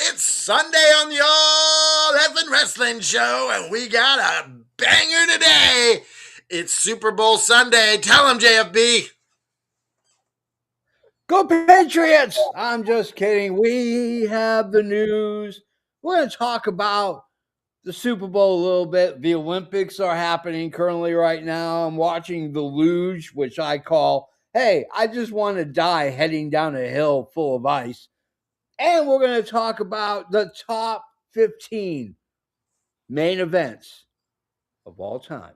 It's Sunday on the All Effing Wrestling Show, and we got a banger today. It's Super Bowl Sunday. Tell them, JFB. Go Patriots! I'm just kidding. We have the news. We're going to talk about the Super Bowl a little bit. The Olympics are happening currently right now. I'm watching the luge, which I call, hey, I just want to die heading down a hill full of ice. And we're going to talk about the top 15 main events of all time.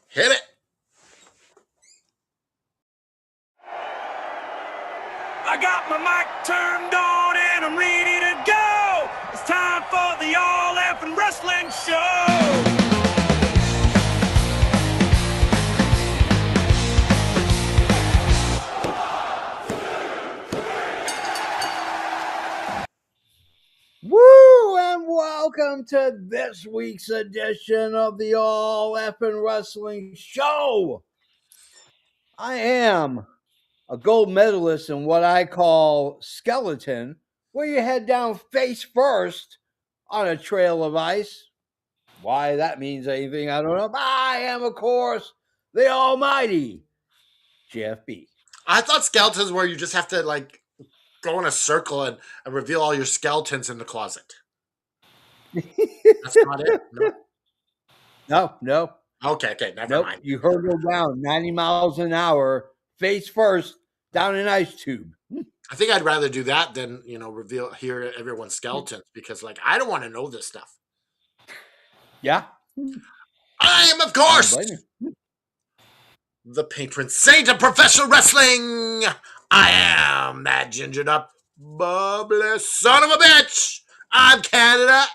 Hit it. I got my mic turned on and I'm ready to go. It's time for the All Effing Wrestling Show. Woo! And welcome to this week's edition of the All Effing Wrestling Show. I am a gold medalist in what I call skeleton, where you head down face first on a trail of ice. Why that means anything, I don't know. But I am, of course, the almighty JFB. I thought skeletons were you just have to go in a circle and reveal all your skeletons in the closet. That's not it. No. Okay, never mind. You hurtle down 90 miles an hour, face first, down an ice tube. I think I'd rather do that than hear everyone's skeletons because I don't want to know this stuff. Yeah. I am, of course, the patron saint of professional wrestling. I am that gingered up, bubbly son of a bitch. I'm Canada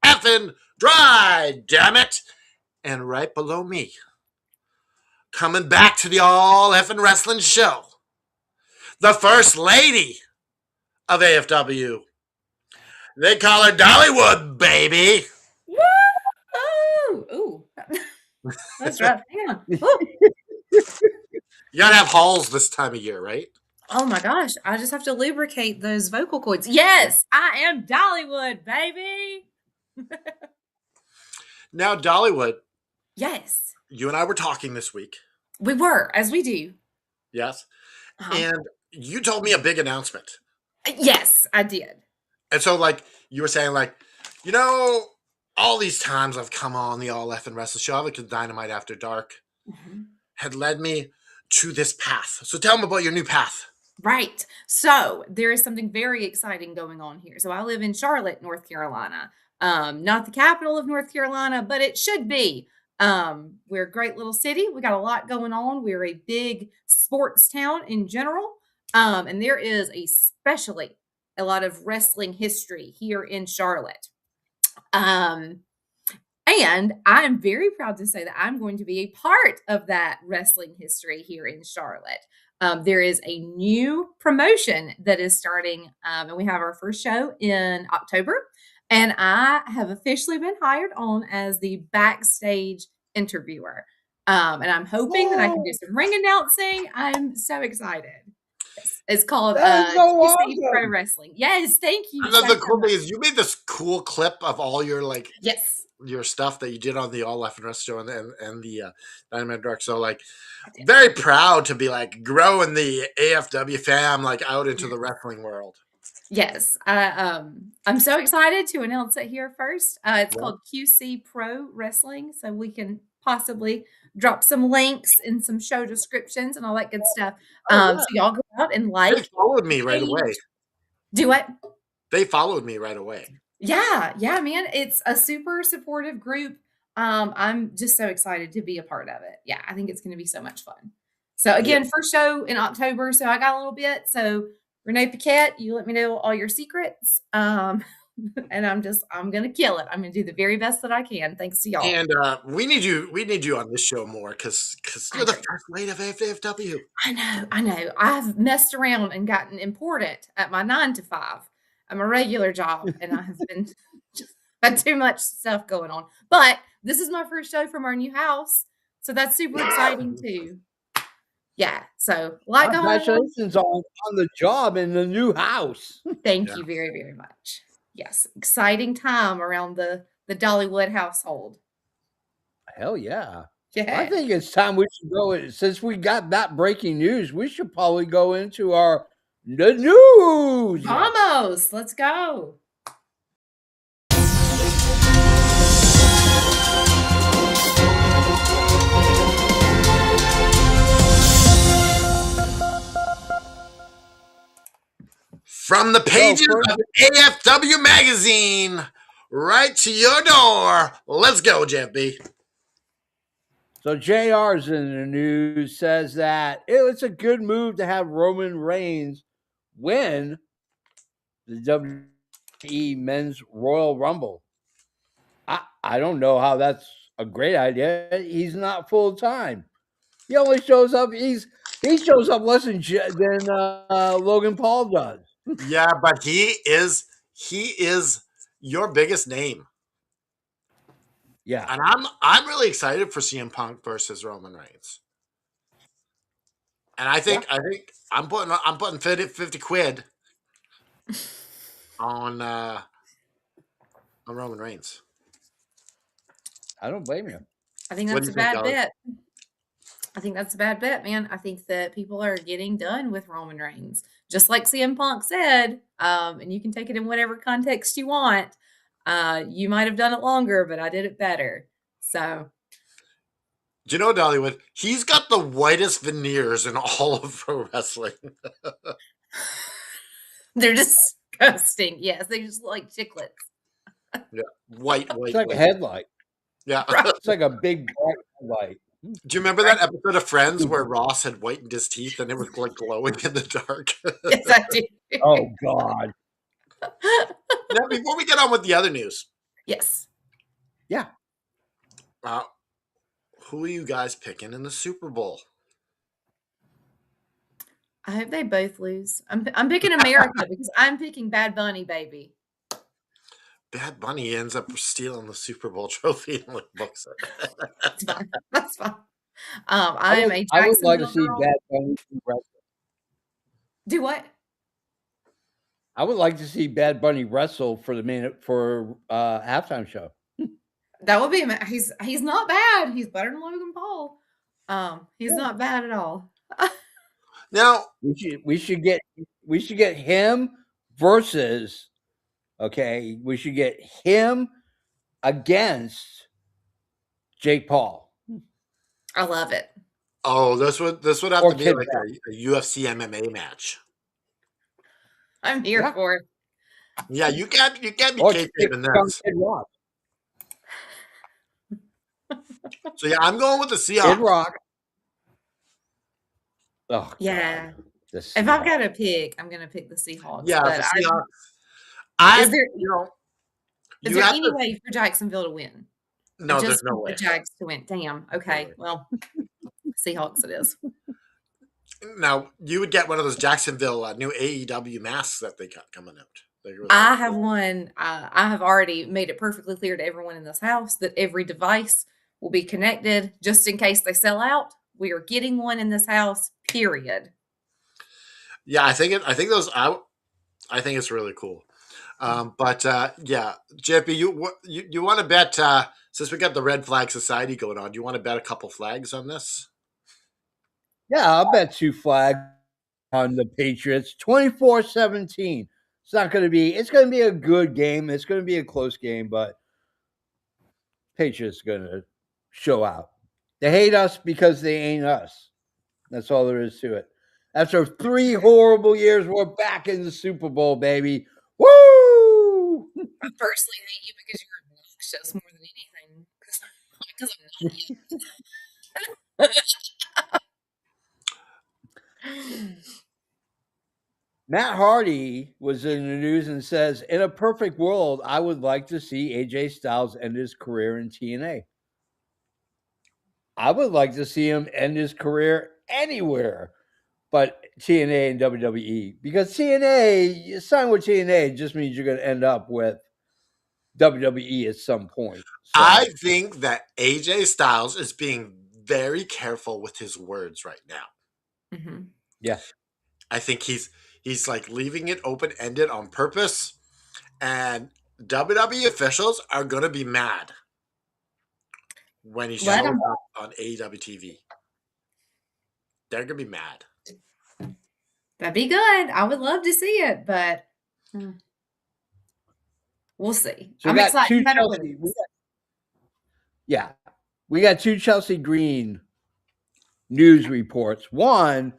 effing dry, damn it. And right below me, coming back to the All Effing Wrestling Show, the first lady of AFW. They call her Dollywood, baby. Woo! Ooh. That's rough. Yeah. You gotta have halls this time of year, right? Oh my gosh. I just have to lubricate those vocal cords. Yes, I am Dollywood, baby. Now, Dollywood. Yes. You and I were talking this week. We were, as we do. Yes. And you told me a big announcement. Yes, I did. And so, you were saying, all these times I've come on the All Effing Wrestling Show, like Dynamite After Dark, had led me to this path. So tell them about your new path. Right. So there is something very exciting going on here. So I live in Charlotte, North Carolina. Not the capital of North Carolina, but it should be. We're a great little city. We got a lot going on. We're a big sports town in general. And there is especially a lot of wrestling history here in Charlotte. And I'm very proud to say that I'm going to be a part of that wrestling history here in Charlotte. There is a new promotion that is starting, and we have our first show in October. And I have officially been hired on as the backstage interviewer. And I'm hoping that I can do some ring announcing. I'm so excited. It's called QC Pro Wrestling. Yes, thank you. The cool thing is you made this cool clip of all your yes, your stuff that you did on the All Effing Wrestling Show and the Dynamite Dark. So very proud to be growing the AFW fam out into the wrestling world. Yes, I'm so excited to announce it here first. It's called QC Pro Wrestling, so we can possibly drop some links and some show descriptions and all that good stuff. So y'all go out and They followed me right away. Do what? They followed me right away. Yeah, man. It's a super supportive group. I'm just so excited to be a part of it. Yeah, I think it's going to be so much fun. So again, first show in October. So I got a little bit. So Renee Paquette, you let me know all your secrets. And I'm going to kill it. I'm going to do the very best that I can. Thanks to y'all. And we need you on this show more because you're the first lady of AFW. I know. I've messed around and gotten important at my 9 to 5. I'm a regular job and I have been just had too much stuff going on. But this is my first show from our new house. So that's super exciting too. Yeah. So, like going on. Congratulations on the job in the new house. Thank Yeah. you very, very much. Yes, exciting time around the Dollywood household. Hell yeah. Yeah. I think it's time we should go. Since we got that breaking news, we should probably go into the news. Vamos, let's go. From the pages first- of AFW magazine, right to your door. Let's go, JFB. So JR's in the news, says that it's a good move to have Roman Reigns win the WWE Men's Royal Rumble. I don't know how that's a great idea. He's not full time. He only shows up. He shows up less than Logan Paul does. Yeah, but he is your biggest name. Yeah, And I'm really excited for CM Punk versus Roman Reigns. And I think I'm putting 50 quid on Roman Reigns. I don't blame you. I think What that's do a you think, bad Alex? bet. I think that's a bad bet, man. I think that people are getting done with Roman Reigns. Just like CM Punk said, and you can take it in whatever context you want. You might have done it longer, but I did it better. So Do you know, Dollywood? He's got the whitest veneers in all of pro wrestling. they're disgusting. Yes, they just look like chiclets. White. It's like a headlight. Yeah. It's like a big bright headlight. Do you remember that episode of Friends where Ross had whitened his teeth and it was like glowing in the dark? Yes, I do. Oh God. Now, before we get on with the other news, Yes. Yeah. Who are you guys picking in the Super Bowl? I hope they both lose. I'm picking America because I'm picking Bad Bunny, baby. Bad Bunny ends up stealing the Super Bowl trophy and books it. That's fine. That's fine. I am a I would like to Jacksonville see girl. Bad Bunny wrestle. Do what? I would like to see Bad Bunny wrestle for halftime show. That would be he's not bad. He's better than Logan Paul. He's not bad at all. Now, We should get him versus. Okay, we should get him against Jake Paul. I love it. oh, this would have Or to be Kid like a UFC MMA match. I'm here Yeah. for it. Yeah, you can't be Or kayfabing this. Kid Rock. So yeah, I'm going with the Kid Seahawks. Rock. Oh Yeah. God. The If I've Seahawks. got to pick, I'm going to pick the Seahawks. Yeah, but the Seahawks. Is there- you is there have any to. way for Jacksonville to win? No, Just there's no for way. the Jags to win. Damn. Okay. way. Well, Seahawks it is. Now you would get one of those Jacksonville new AEW masks that they got coming out. I have one. I have already made it perfectly clear to everyone in this house that every device will be connected just in case they sell out. We are getting one in this house, period. Yeah, I think those out. I think it's really cool. But yeah, JP, you want to bet since we got the Red Flag Society going on? Do you want to bet a couple flags on this? Yeah, I'll bet 2 flags on the Patriots. 24-17. It's going to be a good game. It's going to be a close game, but Patriots going to show out. They hate us because they ain't us. That's all there is to it. After 3 horrible years, we're back in the Super Bowl, baby. Woo! I personally hate you because you're obnoxious more than anything. Because I'm not. Matt Hardy was in the news and says, in a perfect world, I would like to see AJ Styles end his career in TNA. I would like to see him end his career anywhere but TNA and WWE. Because TNA, you sign with TNA, just means you're going to end up with WWE at some point. So, I think that AJ Styles is being very careful with his words right now. Mhm. Yeah. I think he's like leaving it open ended on purpose, and WWE officials are gonna be mad when he Let shows him. up on AEW TV. They're gonna be mad. That'd be good. I would love to see it, but we'll see. So we I'm got excited no two matter what it Chelsea. is. Yeah. We got two Chelsea Green news reports. One,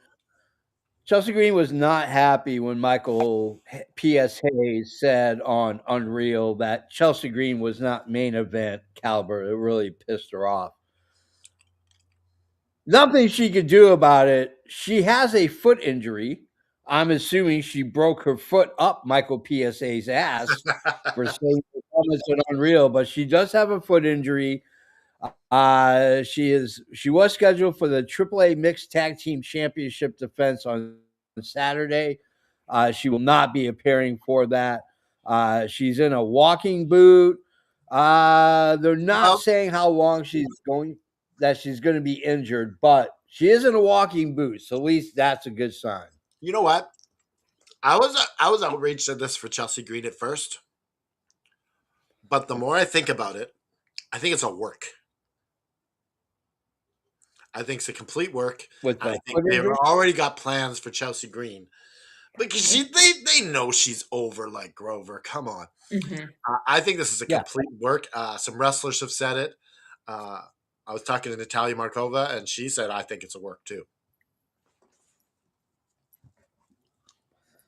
Chelsea Green was not happy when Michael P.S. Hayes said on Unreal that Chelsea Green was not main event caliber. It really pissed her off. Nothing she could do about it. She has a foot injury. I'm assuming she broke her foot up Michael PSA's ass for saying the comments on Unreal, but she does have a foot injury. She was scheduled for the AAA Mixed Tag Team Championship defense on Saturday. She will not be appearing for that. She's in a walking boot. They're not Well, saying how long she's going to be injured, but she is in a walking boot, so at least that's a good sign. you know what? I was outraged at this for Chelsea Green at first, but the more I think about it, I think it's a work. I think it's a complete work. With I the think foot they've injury? already got plans for Chelsea Green because they know she's over like Grover. Come on. Mhm. I think this is a Yeah. complete work. Some wrestlers have said it. I was talking to Natalia Markova, and she said I think it's a work too.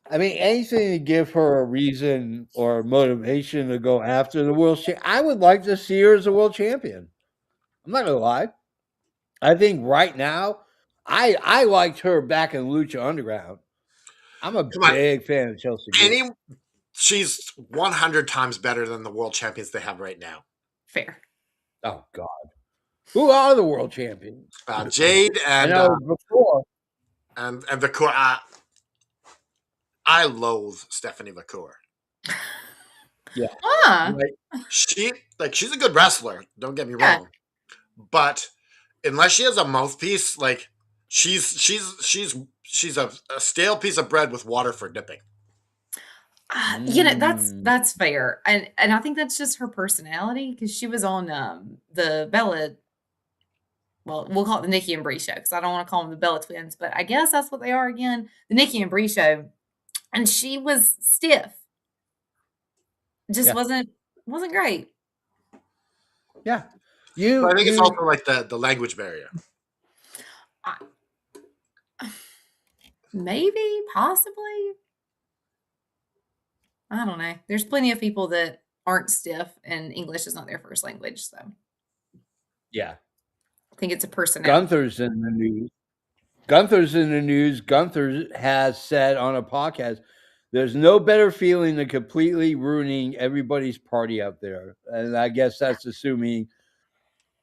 I mean, anything to give her a reason or motivation to go after the world champion. I would like to see her as a world champion. I'm not gonna lie. I think right now, I liked her back in Lucha Underground. I'm a Come on, big fan of Chelsea Green. she's 100 times better than the world champions they have right now. Fair. Oh God, who are the world champions? Jade I and know before. and Vacour. I loathe Stephanie Vacour. Huh. She's a good wrestler. Don't get me Yeah. wrong, but unless she has a mouthpiece, like she's a stale piece of bread with water for dipping. That's fair, and I think that's just her personality because she was on the Bella. Well, we'll call it the Nikki and Brie show because I don't want to call them the Bella twins, but I guess that's what they are again. The Nikki and Brie show, and she was stiff. Just Yeah. wasn't great. Yeah, But I think it's also like the language barrier. Maybe, possibly. I don't know. There's plenty of people that aren't stiff and English is not their first language, so yeah. I think it's a personality. Gunther's in the news. Gunther has said on a podcast, there's no better feeling than completely ruining everybody's party out there. And I guess that's assuming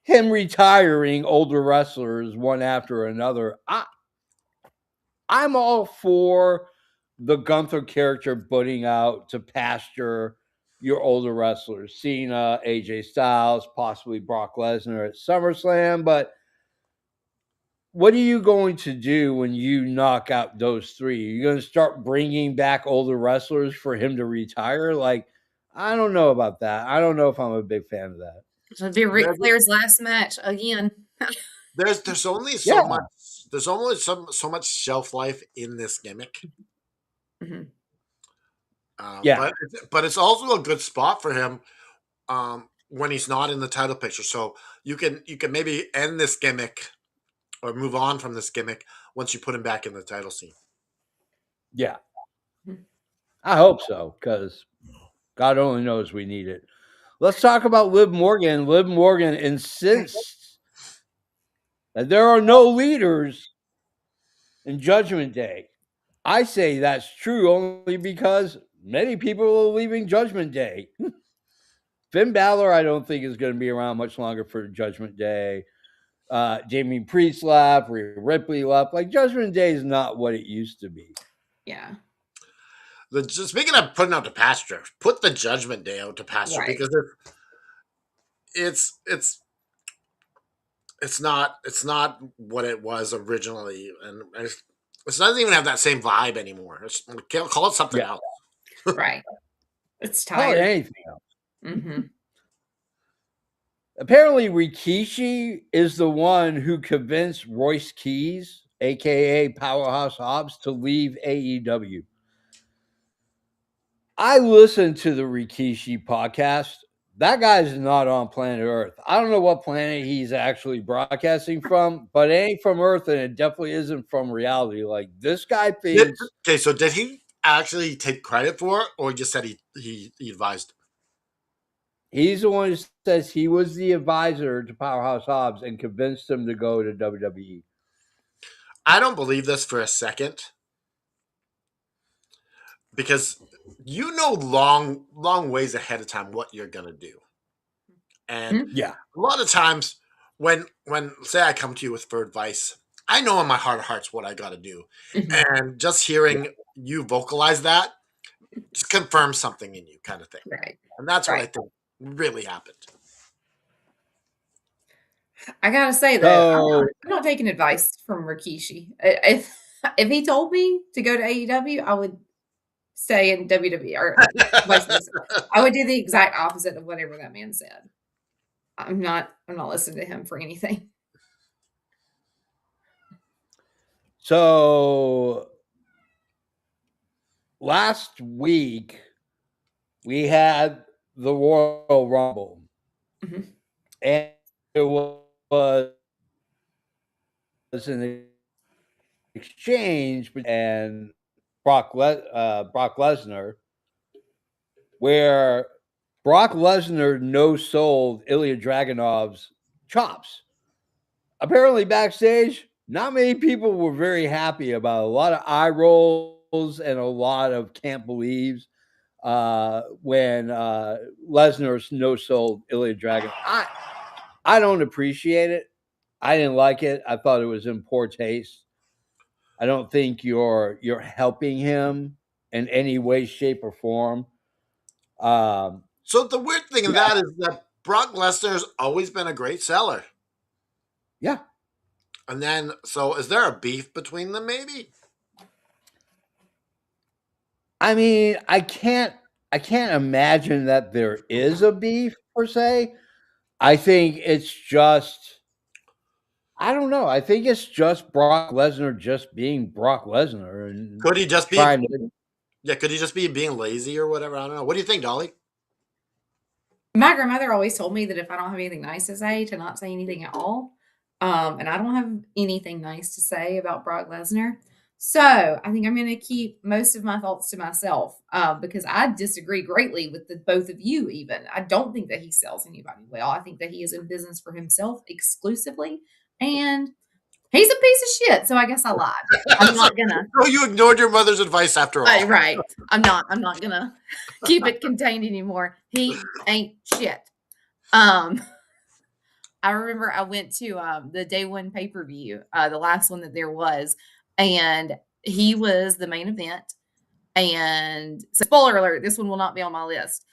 him retiring older wrestlers one after another. I'm all for the Gunther character putting out to pasture your older wrestlers, Cena, AJ Styles, possibly Brock Lesnar at SummerSlam, but what are you going to do when you knock out those three? You're going to start bringing back older wrestlers for him to retire? Like, I don't know about that. I don't know if I'm a big fan of that. It'll be Ric Flair's last match again. There's only so Yeah. much. There's only so much shelf life in this gimmick. Mhm. Yeah. but it's also a good spot for him when he's not in the title picture. So you can maybe end this gimmick or move on from this gimmick once you put him back in the title scene. Yeah. Mhm. I hope so, because God only knows we need it. Let's talk about Liv Morgan. Liv Morgan insists that there are no leaders in Judgment Day. I say that's true only because many people are leaving Judgment Day. Finn Balor, I don't think, is going to be around much longer for Judgment Day. Jamie Priest left, Rhea Ripley left. Like, Judgment Day is not what it used to be. Yeah. Speaking of putting out to pasture, put the Judgment Day out to pasture Right. because it's not what it was originally, and It doesn't even have that same vibe anymore. Call it something Yeah. else. Right. It's Call it tired. anything else. Mm-hmm. Apparently, Rikishi is the one who convinced Royce Keys, aka Powerhouse Hobbs, to leave AEW. I listened to the Rikishi podcast. That guy's not on planet Earth. I don't know what planet he's actually broadcasting from, but it ain't from Earth, and it definitely isn't from reality. Like, this guy thinks Okay, so did he actually take credit for it, or just said he advised? he's the one who says he was the advisor to Powerhouse Hobbs and convinced him to go to WWE. I don't believe this for a second, because you know long ways ahead of time what you're gonna do, and Yeah. a lot of times when say I come to you for advice, I know in my heart of hearts what I got to do, Mhm. and just hearing you vocalize that just confirms something in you, kind of thing, Right. and that's what I Right. think really happened. I gotta say though, So I'm not taking advice from Rikishi. If he told me to go to AEW, I would stay in WWE or vice versa. I would do the exact opposite of whatever that man said. I'm not listening to him for anything. So last week we had the Royal Rumble, Mhm. and it was an exchange and Brock Lesnar, where Brock Lesnar no-sold Ilya Dragunov's chops. Apparently, backstage, not many people were very happy about it. A lot of eye rolls and a lot of can't believes when Lesnar no-sold Ilya Dragunov. I don't appreciate it. I didn't like it. I thought it was in poor taste. I don't think you're helping him in any way, shape, or form. So the weird thing of that is that Brock Lesnar's always been a great seller, Yeah. and then so is there a beef between them? Maybe. I mean, I can't imagine that there is a beef per se. I think it's just I don't know. I think it's just Brock Lesnar just being Brock Lesnar and Could he just be? trying to. Yeah, could he just be being lazy or whatever? I don't know. What do you think, Dolly? My grandmother always told me that if I don't have anything nice to say, to not say anything at all. And I don't have anything nice to say about Brock Lesnar. So I think I'm going to keep most of my thoughts to myself because I disagree greatly with the both of you, even. I don't think that he sells anybody well. I think that he is in business for himself exclusively. And he's a piece of shit. So I guess I lied. I'm not going to. Oh, you ignored your mother's advice after all. Right. I'm not gonna keep it contained anymore. He ain't shit. I remember I went to the day one pay-per-view, the last one that there was, and he was the main event. And so spoiler alert, this one will not be on my list.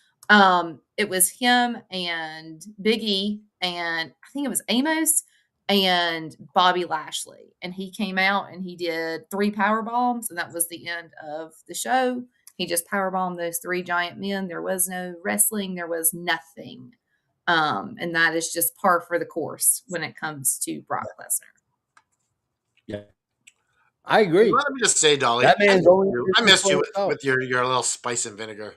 It was him and Big E, and I think it was Amos and Bobby Lashley. And he came out and he did 3 power bombs, and that was the end of the show. He just power bombed those 3 giant men. There was no wrestling, there was nothing. And that is just par for the course when it comes to Brock Lesnar. Yeah, I agree. Let me just say, Dolly, That man's only I missed you himself. with your little spice and vinegar.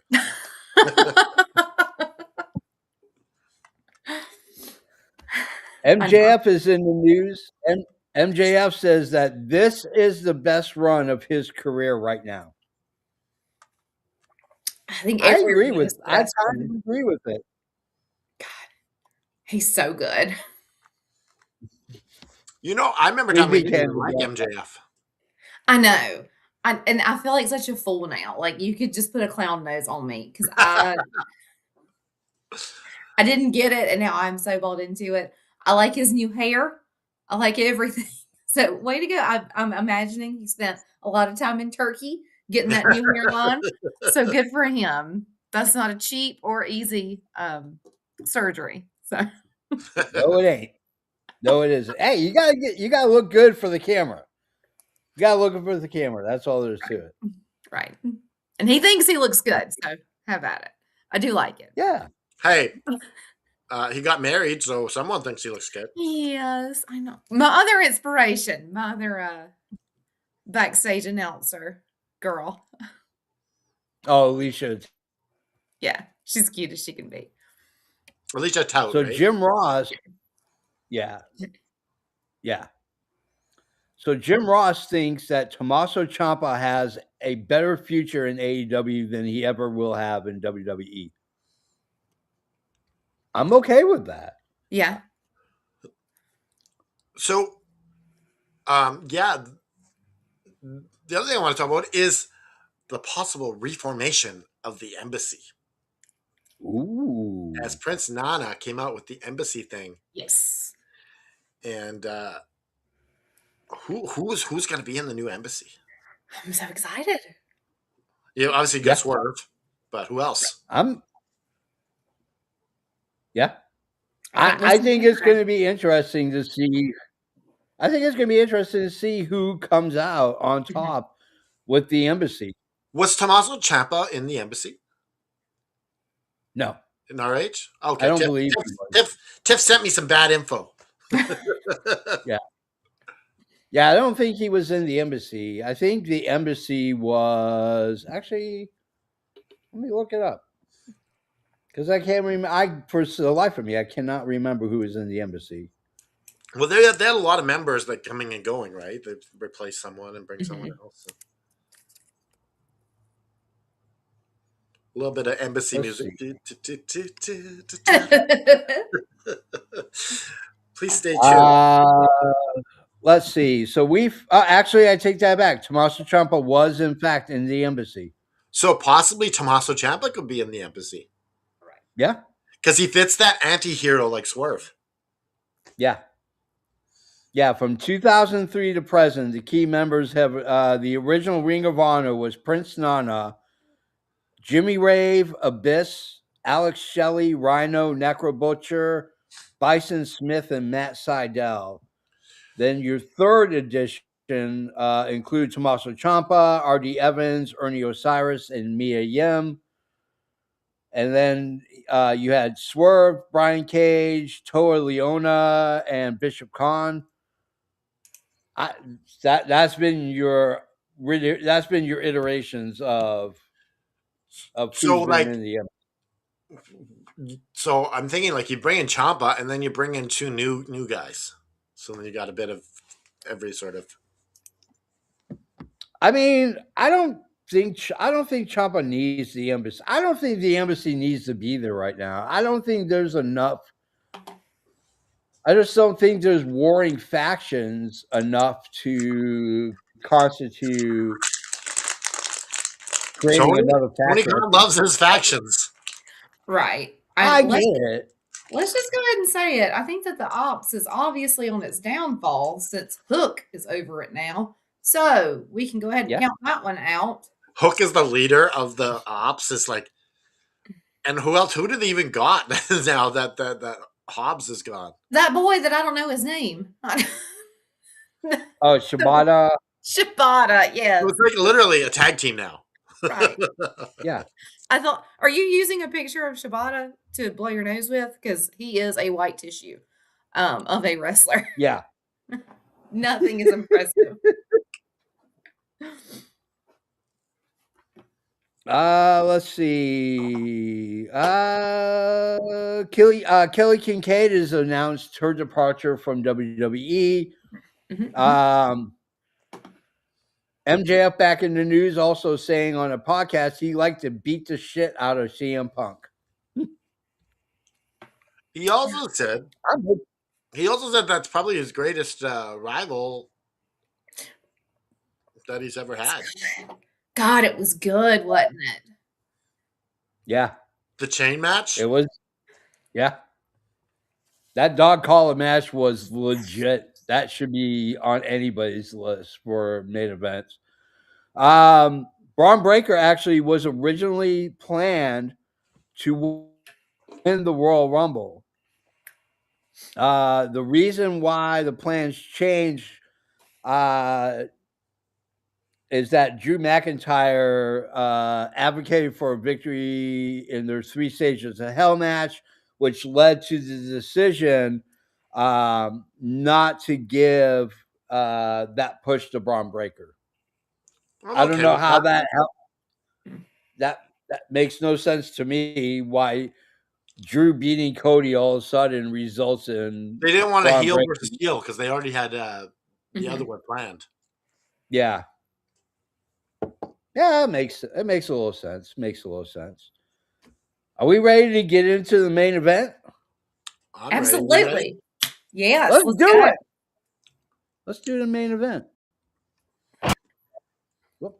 MJF is in the news, and MJF says that this is the best run of his career right now. I think I agree everyone with. is the I best kind one. of agree with it. He's so good. You know, I remember We telling you became didn't like the MJF. I know. And I feel like such a fool now. Like you could just put a clown nose on me because I didn't get it, and now I'm so bought into it. I like his new hair. I like everything. So way to go! I'm imagining he spent a lot of time in Turkey getting that new hairline. So good for him. That's not a cheap or easy surgery. So No, it ain't. No, it isn't. Hey, you gotta look good for the camera. You gotta look for the camera. That's all there is to it. Right. And he thinks he looks good. So how about it? I do like it. Yeah. Hey, he got married, so someone thinks he looks good. Yes, I know. My other inspiration, my other backstage announcer girl. Oh, Alicia. Yeah, she's cute as she can be. At least a tout, So right? Jim Ross. Yeah. Yeah. So Jim Ross thinks that Tommaso Ciampa has a better future in AEW than he ever will have in WWE. I'm okay with that. Yeah. So, yeah, the other thing I want to talk about is the possible reformation of the embassy. Ooh. As Prince Nana came out with the embassy thing, Yes. and who's going to be in the new embassy? I'm so excited. You know, obviously, good Swerve, but who else? Yeah. I I think it's going to be interesting to see. I think it's going to be interesting to see who comes out on top with the embassy. Was Tommaso Ciampa in the embassy No, in RH? Okay, I don't believe he was. Tiff sent me some bad info. Yeah, I don't think he was in the embassy. I think the embassy was actually. Let me look it up because I can't remember. For the life of me, I cannot remember who was in the embassy. Well, they had a lot of members that coming and going, right? They replace someone and bring someone else. So. A little bit of embassy music. Please stay tuned. Let's see. So we've actually, I take that back. Tommaso Ciampa was in fact in the embassy. So possibly Tommaso Ciampa could be in the embassy. Right. Yeah. Because he fits that anti-hero like Swerve. Yeah. Yeah, from 2003 to present, the key members have the original Ring of Honor was Prince Nana, Jimmy Rave, Abyss, Alex Shelley, Rhino, Necro Butcher, Bison Smith, and Matt Sydal. Then your third edition include Tommaso Ciampa, R.D. Evans, Ernie Osiris, and Mia Yim. And then you had Swerve, Brian Cage, Toa Leona, and Bishop Khan. That's been your iterations of who's So, been in the embassy. So I'm thinking like you bring in Ciampa and then you bring in two new guys. So then you got a bit of every sort of. I mean, I don't think Ciampa needs the embassy. I don't think the embassy needs to be there right now. I don't think there's enough. I just don't think there's warring factions enough to constitute creating another faction. Tony Khan loves his factions. Right. I get it. Let's just go ahead and say it. I think that the Ops is obviously on its downfall since Hook is over it now. So we can go ahead and count that one out. Hook is the leader of the Ops. Is like, and who else? Who do they even got now that Hobbs is gone? That boy that I don't know his name. Oh, Shibata. Shibata, yes. So it's like literally a tag team now. Right. Yeah. I thought, are you using a picture of Shibata to blow your nose with? Because he is a white tissue of a wrestler. Yeah. Nothing is impressive. Let's see. Kelly Kincaid has announced her departure from WWE. MJF back in the news, also saying on a podcast he liked to beat the shit out of CM Punk. He also said that's probably his greatest rival that he's ever had. God, it was good, wasn't it? Yeah. The chain match? It was. Yeah. That dog collar match was legit. That should be on anybody's list for main events. Braun Breaker actually was originally planned to win the Royal Rumble. The reason why the plans changed is that Drew McIntyre advocated for a victory in their 3 stages of hell match, which led to the decision not to give that push to Braun Breaker. I'm I don't okay know with how that. that makes no sense to me. Why Drew beating Cody all of a sudden results in They didn't want a Braun heel Breaker. versus heel because they already had the other one planned. Yeah. Yeah, it makes a little sense. Makes a little sense. Are we ready to get into the main event? I'm ready. You ready? Absolutely. Yes. Let's do go. it. Let's do the main event. Whoop.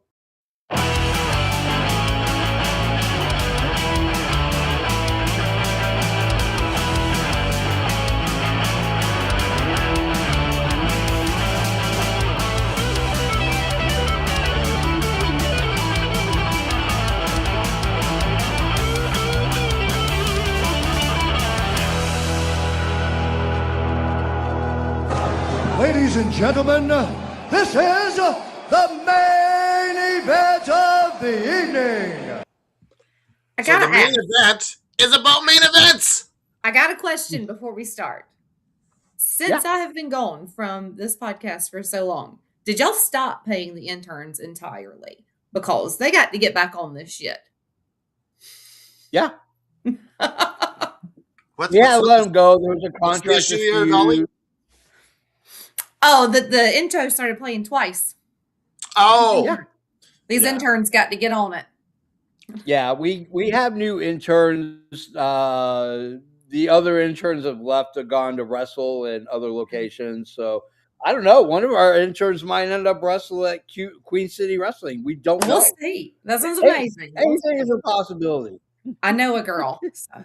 Ladies and gentlemen, this is the main event of the evening. I So the gotta main ask. event is about main events. I got a question before we start. Since I have been gone from this podcast for so long, did y'all stop paying the interns entirely? Because they got to get back on this shit. Yeah. What's Yeah, what's let them go. There was a what's the contract issue here, Dolly? dispute. Oh, the intro started playing twice. Oh, Yeah. These Yeah. interns got to get on it. Yeah, we have new interns. The other interns have left, have gone to wrestle in other locations. So I don't know. One of our interns might end up wrestling at Queen City Wrestling. We don't know. We'll see. That sounds Hey, amazing. We'll Anything see. is a possibility. I know a girl, so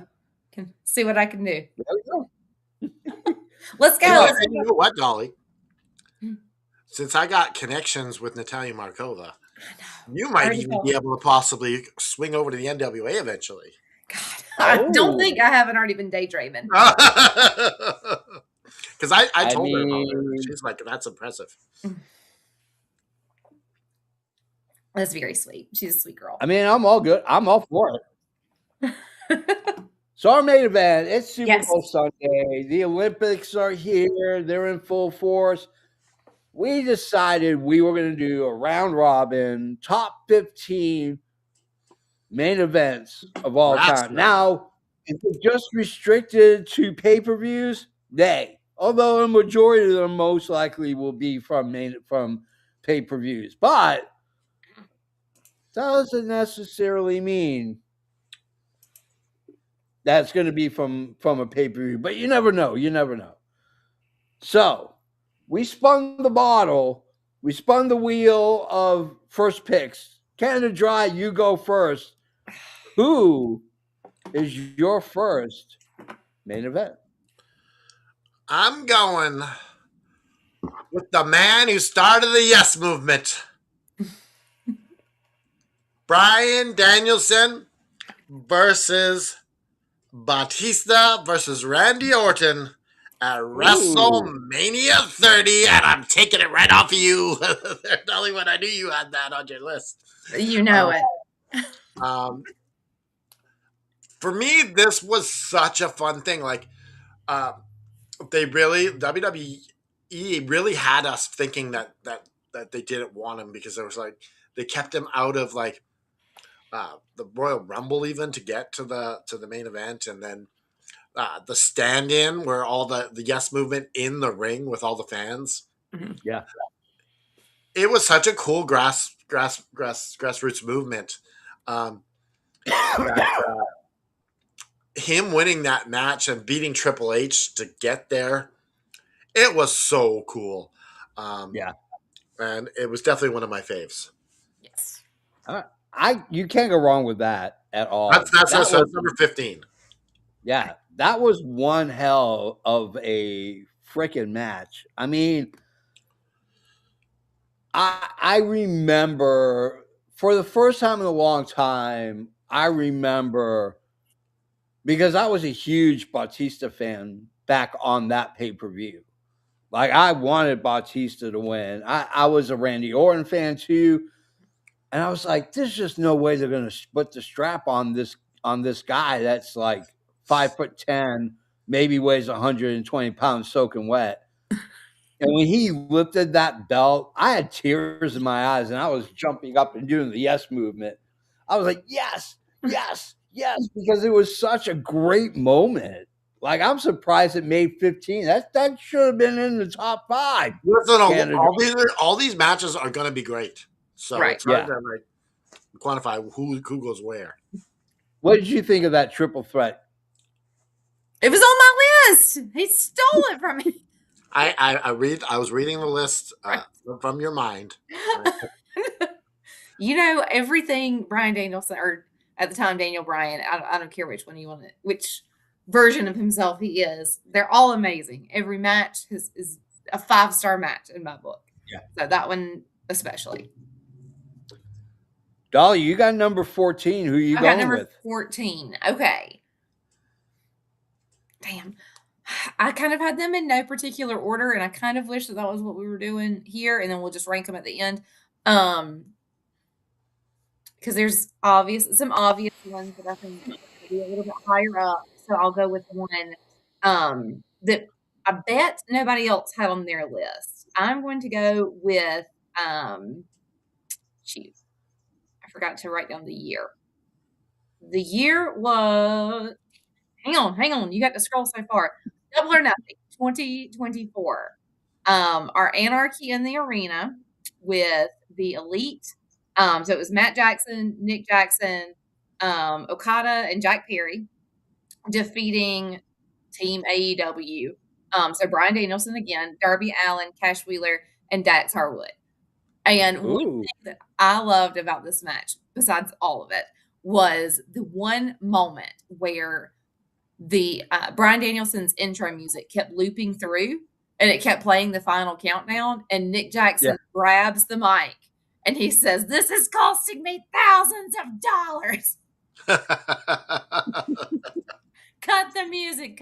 can see what I can do. There we go. Let's go. you know, Let's and you know what, Dolly? Since I got connections with Natalia Markova, you might Already even told be me. able to possibly swing over to the NWA eventually. God, I don't think I haven't already been daydreaming. Because I I told her about it. mean- She's like, that's impressive. That's very sweet. She's a sweet girl. I mean, I'm all good. I'm all for it. So our main event, it's Super Yes. Bowl Sunday. The Olympics are here. They're in full force. We decided we were going to do a round robin, top 15 main events of all That's time. right. Now, is it just restricted to pay-per-views? Nay. Although a majority of them most likely will be from pay-per-views. But doesn't necessarily mean that's going to be from a pay-per-view. But you never know. You never know. So we spun the bottle. We spun the wheel of first picks. Canada Dry, you go first. Who is your first main event? I'm going with the man who started the Yes Movement. Bryan Danielson versus Batista versus Randy Orton at WrestleMania 30, and I'm taking it right off of you, Dollywood. I knew you had that on your list. You know it. For me, this was such a fun thing. Like, WWE really had us thinking that they didn't want him because there was like they kept him out of like the Royal Rumble even to get to the main event, and then the stand-in where all the Yes Movement in the ring with all the fans. Yeah. It was such a cool grassroots movement. Him winning that match and beating Triple H to get there, it was so cool. Yeah. And it was definitely one of my faves. Yes. You can't go wrong with that at all. That's That was- number 15. Yeah, that was one hell of a freaking match. I mean, I remember for the first time in a long time, I remember because I was a huge Batista fan back on that pay-per-view. Like I wanted Batista to win. I was a Randy Orton fan too, And I was like, there's just no way they're going to put the strap on this guy that's like 5'10", maybe weighs 120 pounds soaking wet. And when he lifted that belt, I had tears in my eyes, and I was jumping up and doing the yes movement. I was like, yes, yes, yes, because it was such a great moment. Like, I'm surprised it made 15. That should have been in the top 5. Listen, Canada all these matches are going to be great. So Right. it's hard Yeah. to like quantify who goes where. What did you think of that triple threat? It was on my list. He stole it from me. I was reading the list from your mind. You know, everything Brian Danielson, or at the time Daniel Bryan, I don't care which one you want it, which version of himself he is. They're all amazing. Every match is a 5-star match in my book. Yeah. So that one especially. Dolly, you got number 14. Who are you I got going number with? 14. Okay. Damn. I kind of had them in no particular order, and I kind of wish that was what we were doing here, and then we'll just rank them at the end. Because there's some obvious ones that I think will be a little bit higher up. So I'll go with one that I bet nobody else had on their list. I'm going to go with shoot, I forgot to write down the year. The year was hang on. You got to scroll so far. Double or Nothing, 2024. Our Anarchy in the Arena with the Elite. So it was Matt Jackson, Nick Jackson, Okada, and Jack Perry defeating Team AEW. So Brian Danielson again, Darby Allin, Cash Wheeler, and Dax Harwood. And one Ooh. thing that I loved about this match, besides all of it, was the one moment where the Brian Danielson's intro music kept looping through, and it kept playing the final countdown, and Nick Jackson grabs the mic and he says, "This is costing me thousands of dollars." Cut the music.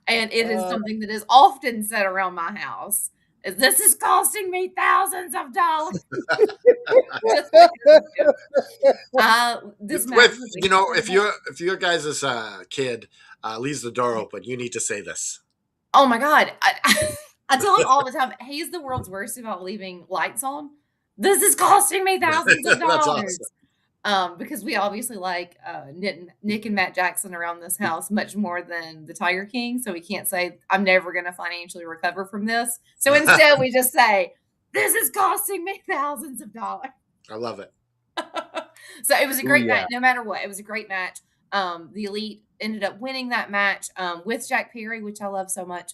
And it is something that is often said around my house. This is costing me thousands of dollars. This match, if your guys' kid leaves the door open, you need to say this. Oh my God. I tell him all the time, he's the world's worst about leaving lights on. This is costing me thousands of dollars. That's awesome. Because we obviously like Nick and Matt Jackson around this house much more than the Tiger King. So we can't say, I'm never going to financially recover from this. So instead we just say, this is costing me thousands of dollars. I love it. So it was a great match. No matter what, it was a great match. The Elite ended up winning that match with Jack Perry, which I love so much.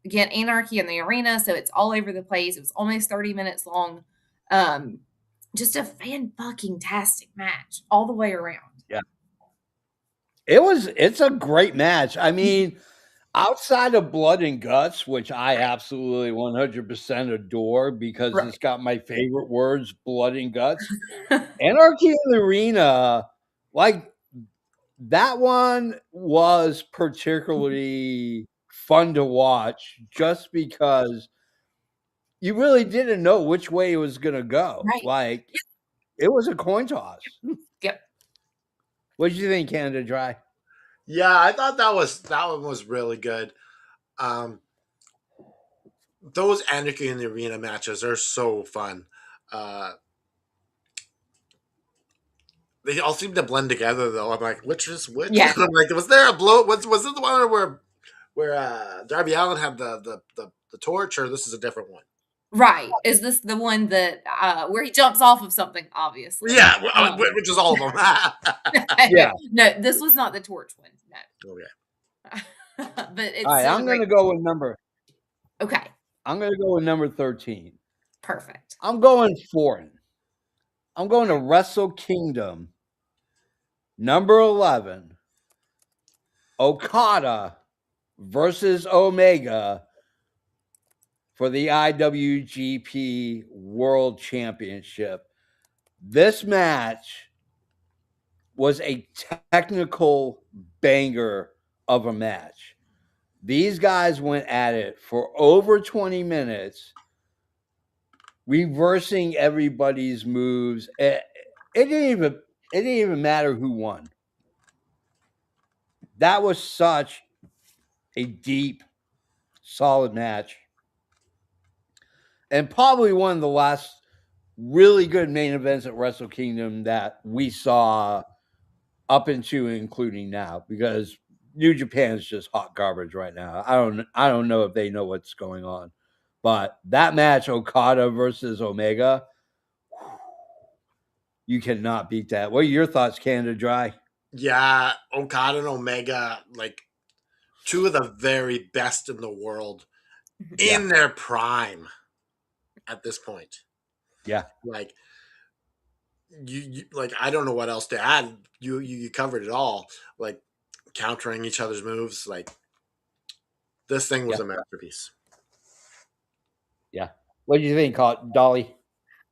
Again, Anarchy in the Arena. So it's all over the place. It was almost 30 minutes long. Just a fan-fucking-tastic match all the way around. Yeah. It's a great match. I mean, outside of Blood and Guts, which I absolutely 100% adore because it's got my favorite words, blood and guts. Anarchy in the Arena, like that one was particularly fun to watch just because you really didn't know which way it was going to go. Right. Like, it was a coin toss. Yep. What did you think, Canada Dry? Yeah, I thought that one was really good. Those Anarchy in the Arena matches are so fun. They all seem to blend together, though. I'm like, which is which? Yeah. I'm like, was there a blow? Was it the one where Darby Allin had the torch, or this is a different one? Right. Is this the one that where he jumps off of something, obviously? Yeah, which is all of them. Yeah. No, this was not the torch one. No. Okay. But it's all right, I'm going to go with number. Okay. I'm going to go with number 13. Perfect. I'm going foreign. I'm going to Wrestle Kingdom. Number 11. Okada versus Omega for the IWGP World Championship. This match was a technical banger of a match. These guys went at it for over 20 minutes. reversing everybody's moves. It didn't even matter who won. That was such a deep, solid match, and probably one of the last really good main events at Wrestle Kingdom that we saw up into including now, because New Japan is just hot garbage right now. I don't know if they know what's going on, but that match, Okada versus Omega, you cannot beat that. What are your thoughts, Canada Dry? Yeah, Okada and Omega, like two of the very best in the world in their prime at this point. Yeah. Like you like I don't know what else to add. You covered it all. Like countering each other's moves. Like this thing was a masterpiece. Yeah. What do you think, Dolly?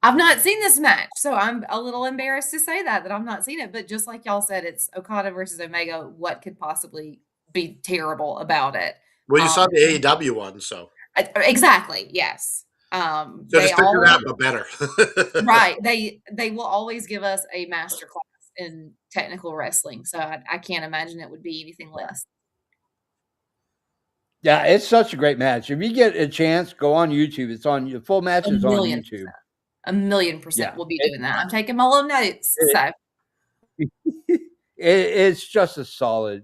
I've not seen this match, so I'm a little embarrassed to say that I've not seen it. But just like y'all said, it's Okada versus Omega. What could possibly be terrible about it? Well, you saw the AEW one, so exactly, yes. so They just picture always, that, but better. right. They will always give us a master class in technical wrestling, so I can't imagine it would be anything less. Yeah, it's such a great match. If you get a chance, go on YouTube. It's on the full match is on YouTube. 1,000,000% will be doing that. I'm taking my little notes. So It's just a solid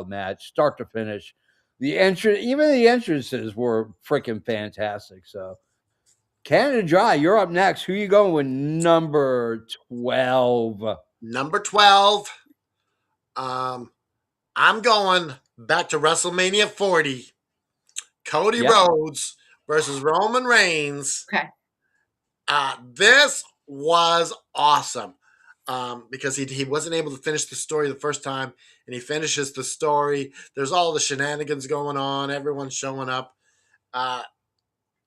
match, start to finish. Even the entrances were freaking fantastic. So, Canada Dry, you're up next. Who you going with number 12? Number 12. I'm going back to WrestleMania 40. Cody Rhodes versus Roman Reigns. okay. This was awesome because he wasn't able to finish the story the first time, and he finishes the story. There's all the shenanigans going on. Everyone's showing up.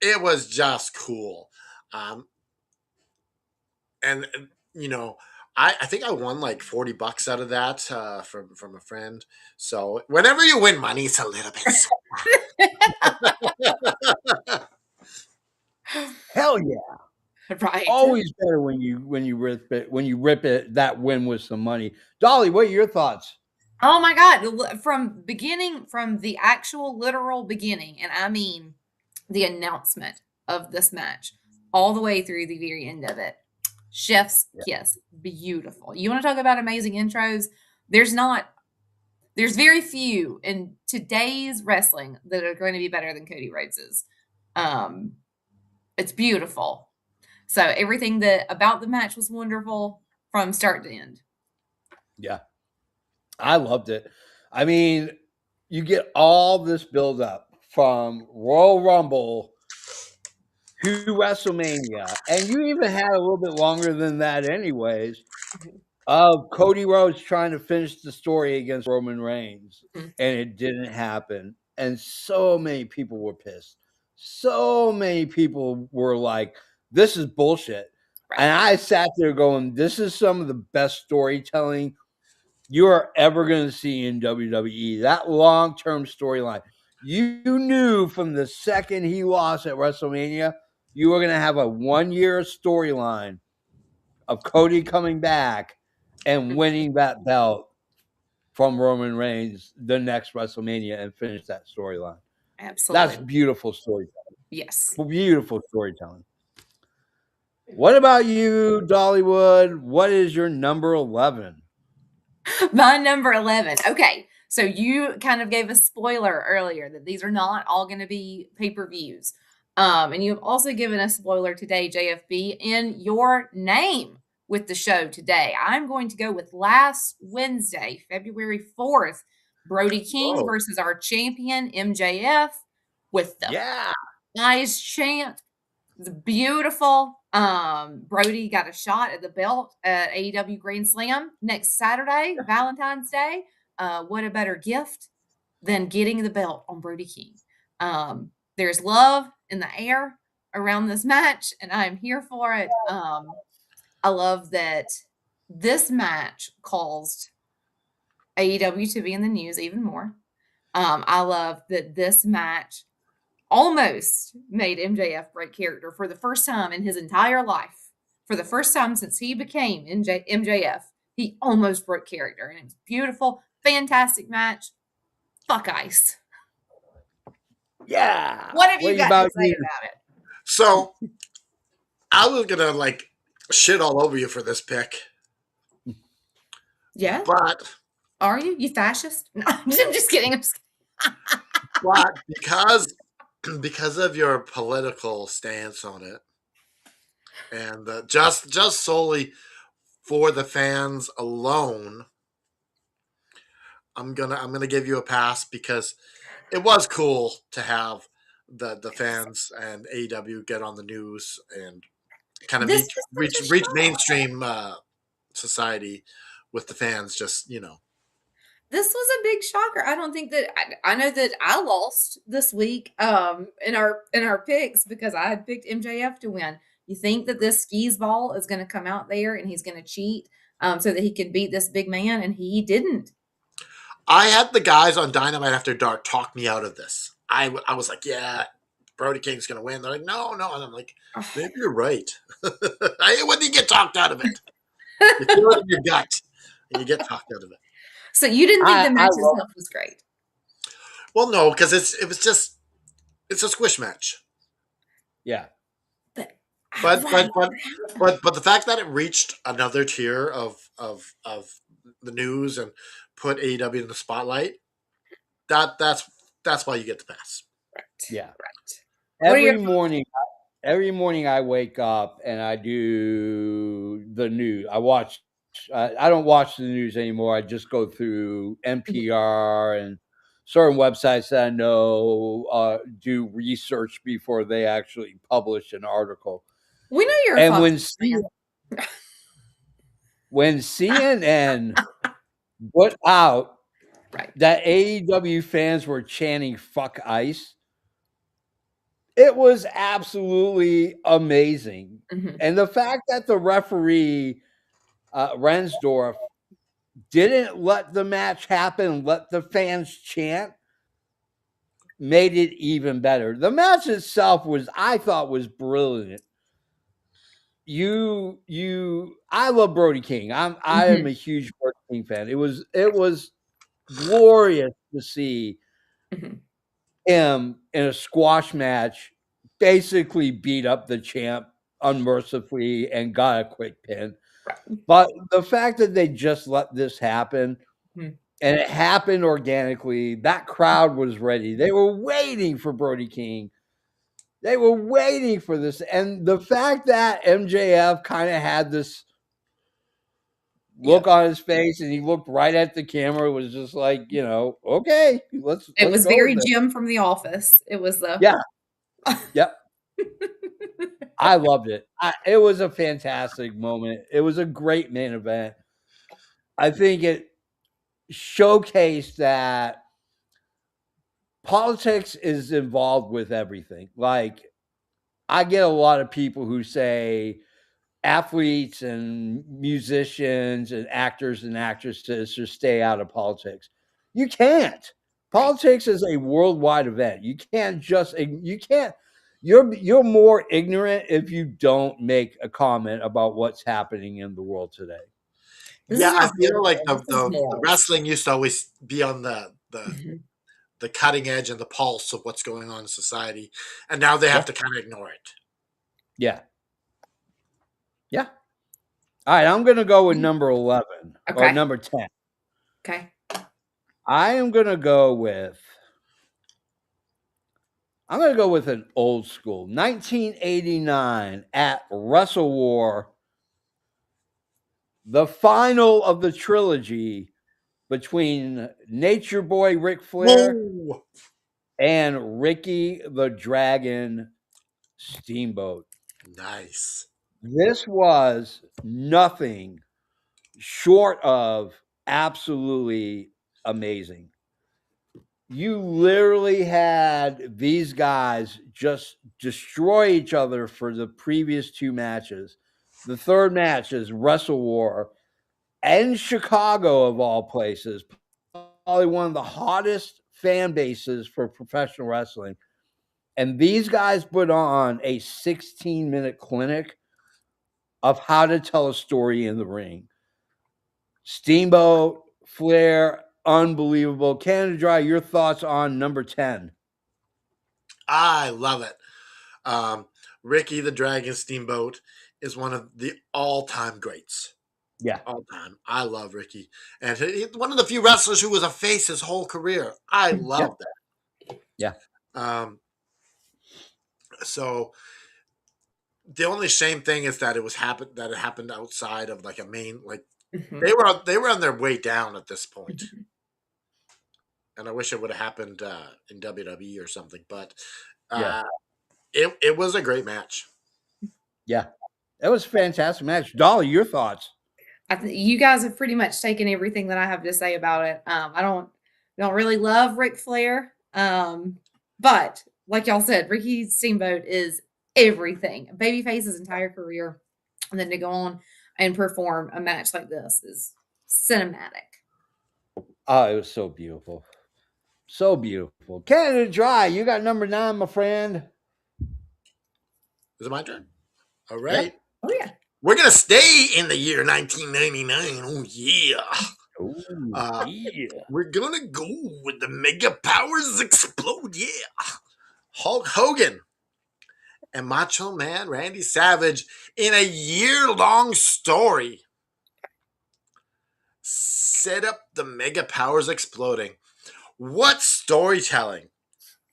It was just cool. And you know, I think I won like $40 out of that from a friend. So whenever you win money, it's a little bit Hell yeah. Right. Always better when you rip it that win with some money. Dolly, what are your thoughts? Oh my God. From the actual literal beginning, and I mean the announcement of this match all the way through the very end of it. Chef's kiss. Beautiful. You want to talk about amazing intros? There's very few in today's wrestling that are going to be better than Cody Rhodes's. It's beautiful. So everything about the match was wonderful from start to end. Yeah. I loved it. I mean, you get all this build up from Royal Rumble to WrestleMania, and you even had a little bit longer than that anyways, of Cody Rhodes trying to finish the story against Roman Reigns, and it didn't happen. And so many people were pissed. So many people were like, this is bullshit. Right. And I sat there going, this is some of the best storytelling you are ever going to see in WWE. That long-term storyline. You knew from the second he lost at WrestleMania, you were going to have a 1-year storyline of Cody coming back and winning that belt from Roman Reigns the next WrestleMania and finish that storyline. Absolutely. That's beautiful storytelling. Yes. Beautiful storytelling. What about you, Dollywood? What is your number 11? My number 11. Okay. So you kind of gave a spoiler earlier that these are not all going to be pay-per-views. And you have also given a spoiler today, JFB, in your name with the show today. I'm going to go with last Wednesday, February 4th, Brody King versus our champion, MJF, with the Eyes chant. It's beautiful. Brody got a shot at the belt at AEW Grand Slam next Saturday, Valentine's Day. What a better gift than getting the belt on Brody King. There's love in the air around this match, and I'm here for it. I love that this match caused AEW to be in the news even more. I love that this match almost made MJF break character for the first time in his entire life. For the first time since he became MJF, he almost broke character. And it was beautiful, fantastic match. Fuck Ice. Yeah. What have you got to about say you? about it? So I was gonna like shit all over you for this pick, Yeah? but Are you? You fascist? No, I'm just kidding. I'm just kidding. but because of your political stance on it, and just solely for the fans alone, I'm gonna give you a pass because it was cool to have the fans and AEW get on the news and kind of This was such a reach shock. mainstream society with the fans. Just This was a big shocker. I don't think that I know that I lost this week in our picks because I had picked MJF to win. You think that this skis ball is going to come out there and he's going to cheat so that he can beat this big man, and he didn't. I had the guys on Dynamite After Dark talk me out of this. I was like, yeah, Brody King's gonna win. They're like, no, and I'm like, maybe you're right. When do you get talked out of it? You feel it in your gut, and you get talked out of it. So you didn't think the match love- itself was great? Well, no, because it's a squish match. Yeah. But Right. but the fact that it reached another tier of the news and put AEW in the spotlight, that's why you get the pass. Right. Yeah. Right. What are Every your- morning I wake up and I do the news. I don't watch the news anymore. I just go through NPR and certain websites that I know do research before they actually publish an article. We know you're a And Fox fan. when CNN put out Right. that AEW fans were chanting "fuck Ice," it was absolutely amazing. Mhm. And the fact that the referee Rensdorf didn't let the match happen, let the fans chant, made it even better. The match itself I thought was brilliant. I love Brody King. I am a huge Brody King fan. It was glorious to see Mhm. him in a squash match basically beat up the champ unmercifully and got a quick pin. But the fact that they just let this happen Mhm. and it happened organically, that crowd was ready. They were waiting for Brody King. They were waiting for this. And the fact that MJF kind of had this look on his face and he looked right at the camera was just like, okay, let's It was go very with it. Jim from The Office. It was the Yeah. Yep. I loved it. It was a fantastic moment. It was a great main event. I think it showcased that politics is involved with everything. Like, I get a lot of people who say athletes and musicians and actors and actresses should stay out of politics. You can't. Politics is a worldwide event. You can't. You're more ignorant if you don't make a comment about what's happening in the world today. Yeah, I feel moral. like This is the moral. wrestling used to always be on the Mhm. the cutting edge and the pulse of what's going on in society, and now they have to kind of ignore it. Yeah. Yeah. All right, I'm going to go with number 11 or Okay. number 10. Okay. I am going to go with an old school 1989 at Wrestle War, the final of the trilogy between Nature Boy Ric Flair Whoa. and Ricky the Dragon Steamboat. Nice. This was nothing short of absolutely amazing. You literally had these guys just destroy each other for the previous two matches. The third match is Wrestle War in Chicago, of all places, probably one of the hottest fan bases for professional wrestling. And these guys put on a 16-minute clinic of how to tell a story in the ring. Steamboat, Flair, unbelievable. Canada Dry, your thoughts on number 10? I love it. Ricky the Dragon Steamboat is one of the all-time greats. Yeah. All time. I love Ricky. And one of the few wrestlers who was a face his whole career. I love that. Yeah. So the only shame thing is that it happened outside of like a main, like they were on their way down at this point. And I wish it would have happened in WWE or something, but it was a great match. Yeah. That was a fantastic match. Dolly, your thoughts? You guys have pretty much taken everything that I have to say about it. I don't really love Ric Flair, but like y'all said, Ricky Steamboat is everything. Babyface's entire career, and then to go on and perform a match like this is cinematic. Oh, it was so beautiful. So beautiful. Canada Dry, you got number 9, my friend. Is it my turn? All right. Yep. Oh yeah. We're gonna stay in the year 1999. Oh yeah. Ooh, yeah. We're gonna go with the Mega Powers Explode. Yeah. Hulk Hogan and Macho Man Randy Savage in a year-long story set up the Mega Powers exploding. What storytelling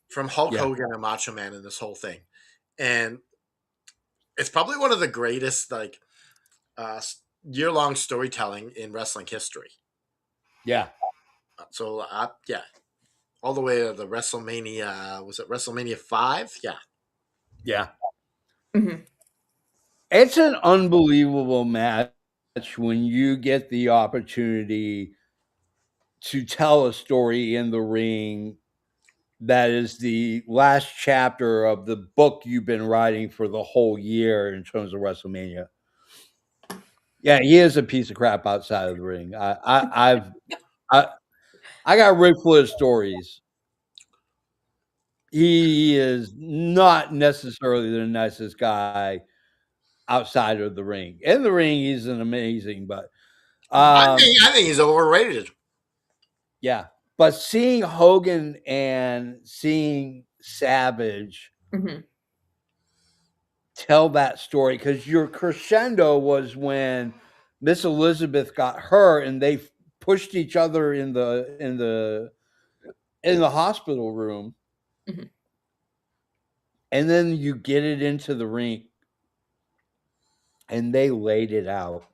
from Hulk Hogan and Macho Man in this whole thing. And it's probably one of the greatest like year-long storytelling in wrestling history. Yeah. So yeah, all the way to the WrestleMania. Was it WrestleMania 5? Yeah. Yeah. Mm-hmm. It's an unbelievable match when you get the opportunity to tell a story in the ring that is the last chapter of the book you've been writing for the whole year in terms of WrestleMania. Yeah, he is a piece of crap outside of the ring. I got Ric Flair stories. He is not necessarily the nicest guy outside of the ring. In the ring, he's an amazing, but I think he's overrated. Yeah. But seeing Hogan and seeing Savage tell that story, because your crescendo was when Miss Elizabeth got hurt and they pushed each other in the hospital room. And then you get it into the ring and they laid it out.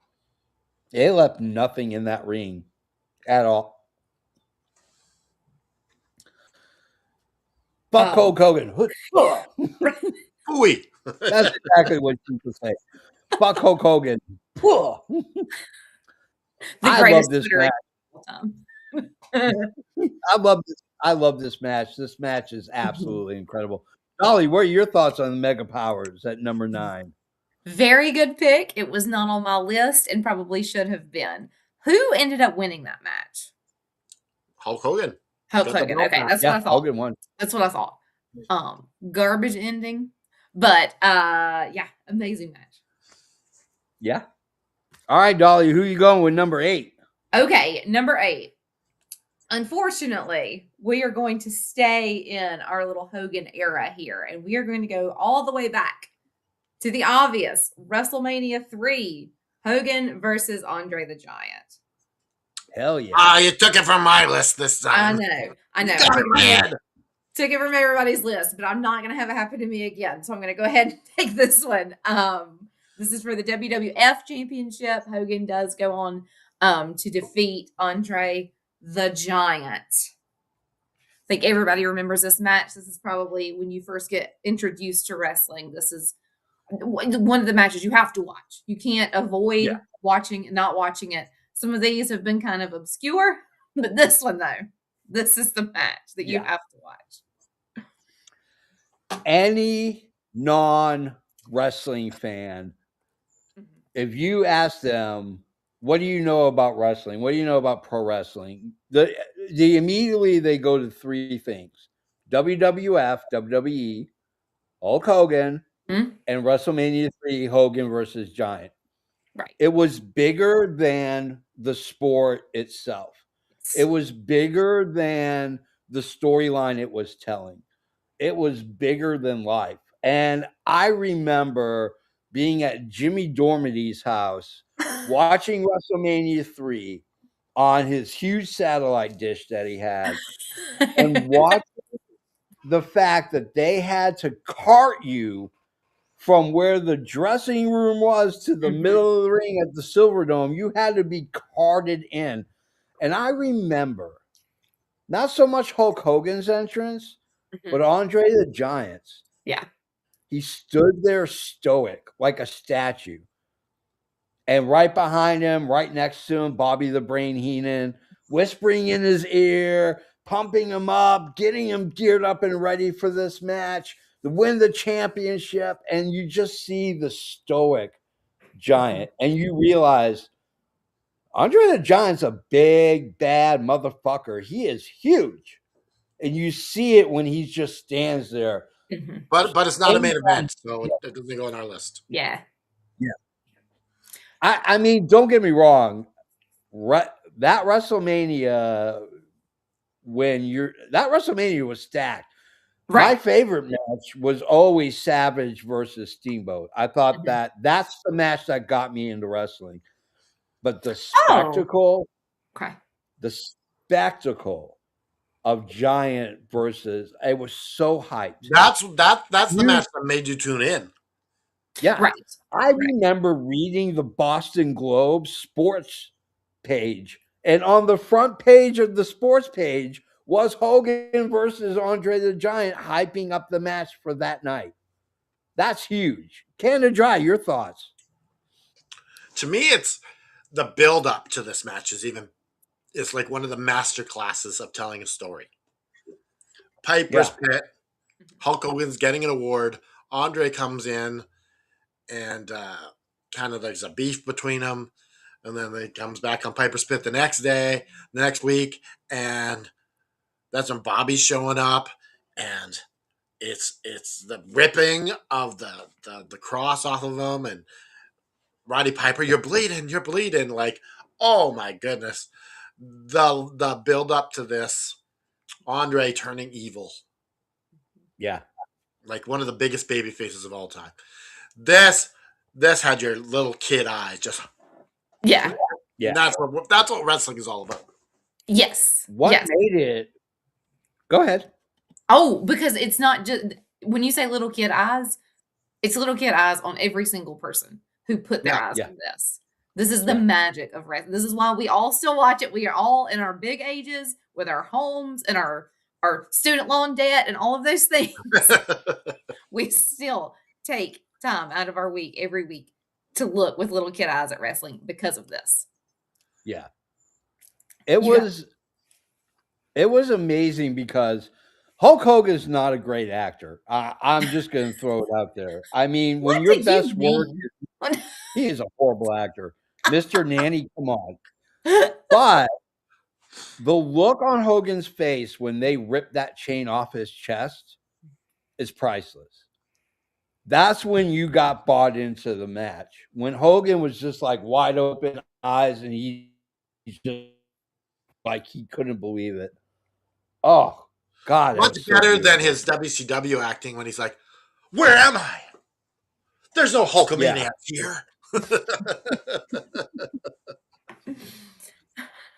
They left nothing in that ring at all. Fuck Hulk Hogan. Ooh. That's exactly what people say. Fuck Hulk Hogan. I love this match. I love this match. This match is absolutely incredible. Dolly, what are your thoughts on the Mega Powers at number 9? Very good pick. It was not on my list and probably should have been. Who ended up winning that match? Hulk Hogan. Hulk Hogan. Okay, that's what I thought. Hogan won. That's what I thought. Garbage ending, but yeah, amazing match. Yeah. All right, Dolly, who are you going with number 8? Okay, number 8. Unfortunately, we are going to stay in our little Hogan era here, and we are going to go all the way back to the obvious WrestleMania 3, Hogan versus Andre the Giant. Hell yeah. You took it from my list this time. I know. Took it from everybody's list, but I'm not going to have it happen to me again. So I'm going to go ahead and take this one. This is for the WWF Championship. Hogan does go on to defeat Andre the Giant. I think everybody remembers this match. This is probably when you first get introduced to wrestling. This is one of the matches you have to watch. You can't avoid not watching it. Some of these have been kind of obscure, but this one, though, this is the match that you have to watch. Any non-wrestling fan, if you ask them, what do you know about wrestling? What do you know about pro wrestling? Immediately they go to 3 things: WWF, WWE, Hulk Hogan, Mhm. and WrestleMania 3, Hogan versus Giant. Right. It was bigger than the sport itself. It was bigger than the storyline it was telling. It was bigger than life. And I remember being at Jimmy Dormity's house watching WrestleMania 3 on his huge satellite dish that he had and watching the fact that they had to cart you from where the dressing room was to the Mhm. middle of the ring at the Silverdome. You had to be carted in. And I remember not so much Hulk Hogan's entrance, but Mhm. Andre the Giant's. Yeah. He stood there stoic like a statue. And right behind him, right next to him, Bobby the Brain Heenan, whispering in his ear, pumping him up, getting him geared up and ready for this match to win the championship. And you just see the stoic Giant, and you realize Andre the Giant's a big, bad motherfucker. He is huge. And you see it when he just stands there. Mhm. But it's not a main event, so it doesn't go on our list. Yeah. I mean, don't get me wrong. That WrestleMania, that WrestleMania was stacked. My Right. favorite match was always Savage versus Steamboat. I thought Mhm. that's the match that got me into wrestling. But the Oh. Okay. spectacle of Giant versus, it was so hyped. That's the match that made you tune in. Yeah. Right. I remember reading the Boston Globe sports page, and on the front page of the sports page was Hogan versus Andre the Giant hyping up the match for that night. That's huge. Canada Dry, your thoughts? To me, it's the build up to this match is like one of the master classes of telling a story. Piper's Pit, Hulk Hogan's getting an award. Andre comes in, and kind of there's a beef between them, and then he comes back on Piper's Pit the next day, the next week, and that's when Bobby's showing up, and it's the ripping of the cross off of him, and Roddy Piper, you're bleeding, like, oh my goodness, the build up to this, Andre turning evil, Yeah. like one of the biggest baby faces of all time. This had your little kid eyes just. Yeah. Yeah. That's what wrestling is all about. Yes. What Yes. made it? Go ahead. Oh, because it's not just when you say little kid eyes, it's little kid eyes on every single person who put their eyes Yeah. on this. This is the Yeah. magic of wrestling. This is why we all still watch it. We are all in our big ages with our homes and our student loan debt and all of those things. We still take time out of our week every week to look with little kid eyes at wrestling because of this. Yeah. It was amazing because Hulk Hogan's not a great actor. I'm just going to throw it out there. I mean, when What your did best you work, mean? he is a horrible actor. Mr. Nanny, come on. But the look on Hogan's face when they ripped that chain off his chest is priceless. That's when you got bought into the match. When Hogan was just like wide open eyes and he's just like he couldn't believe it. Oh, God. Much so better than beautiful. his WCW acting when he's like, "Where am I? There's no Hulkamaniacs here."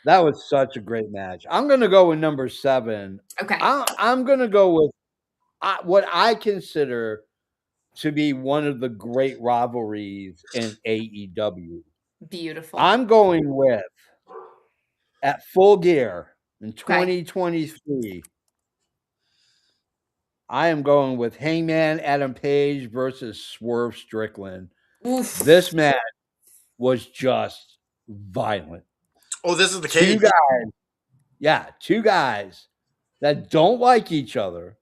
That was such a great match. I'm going to go with number 7. Okay. I'm going to go with what I consider to be one of the great rivalries in AEW. Beautiful. I'm going with, at Full Gear in Okay. 2023, I am going with Hangman Adam Page versus Swerve Strickland. Oof. This match was just violent. Oh, this is the cage. Two guys that don't like each other.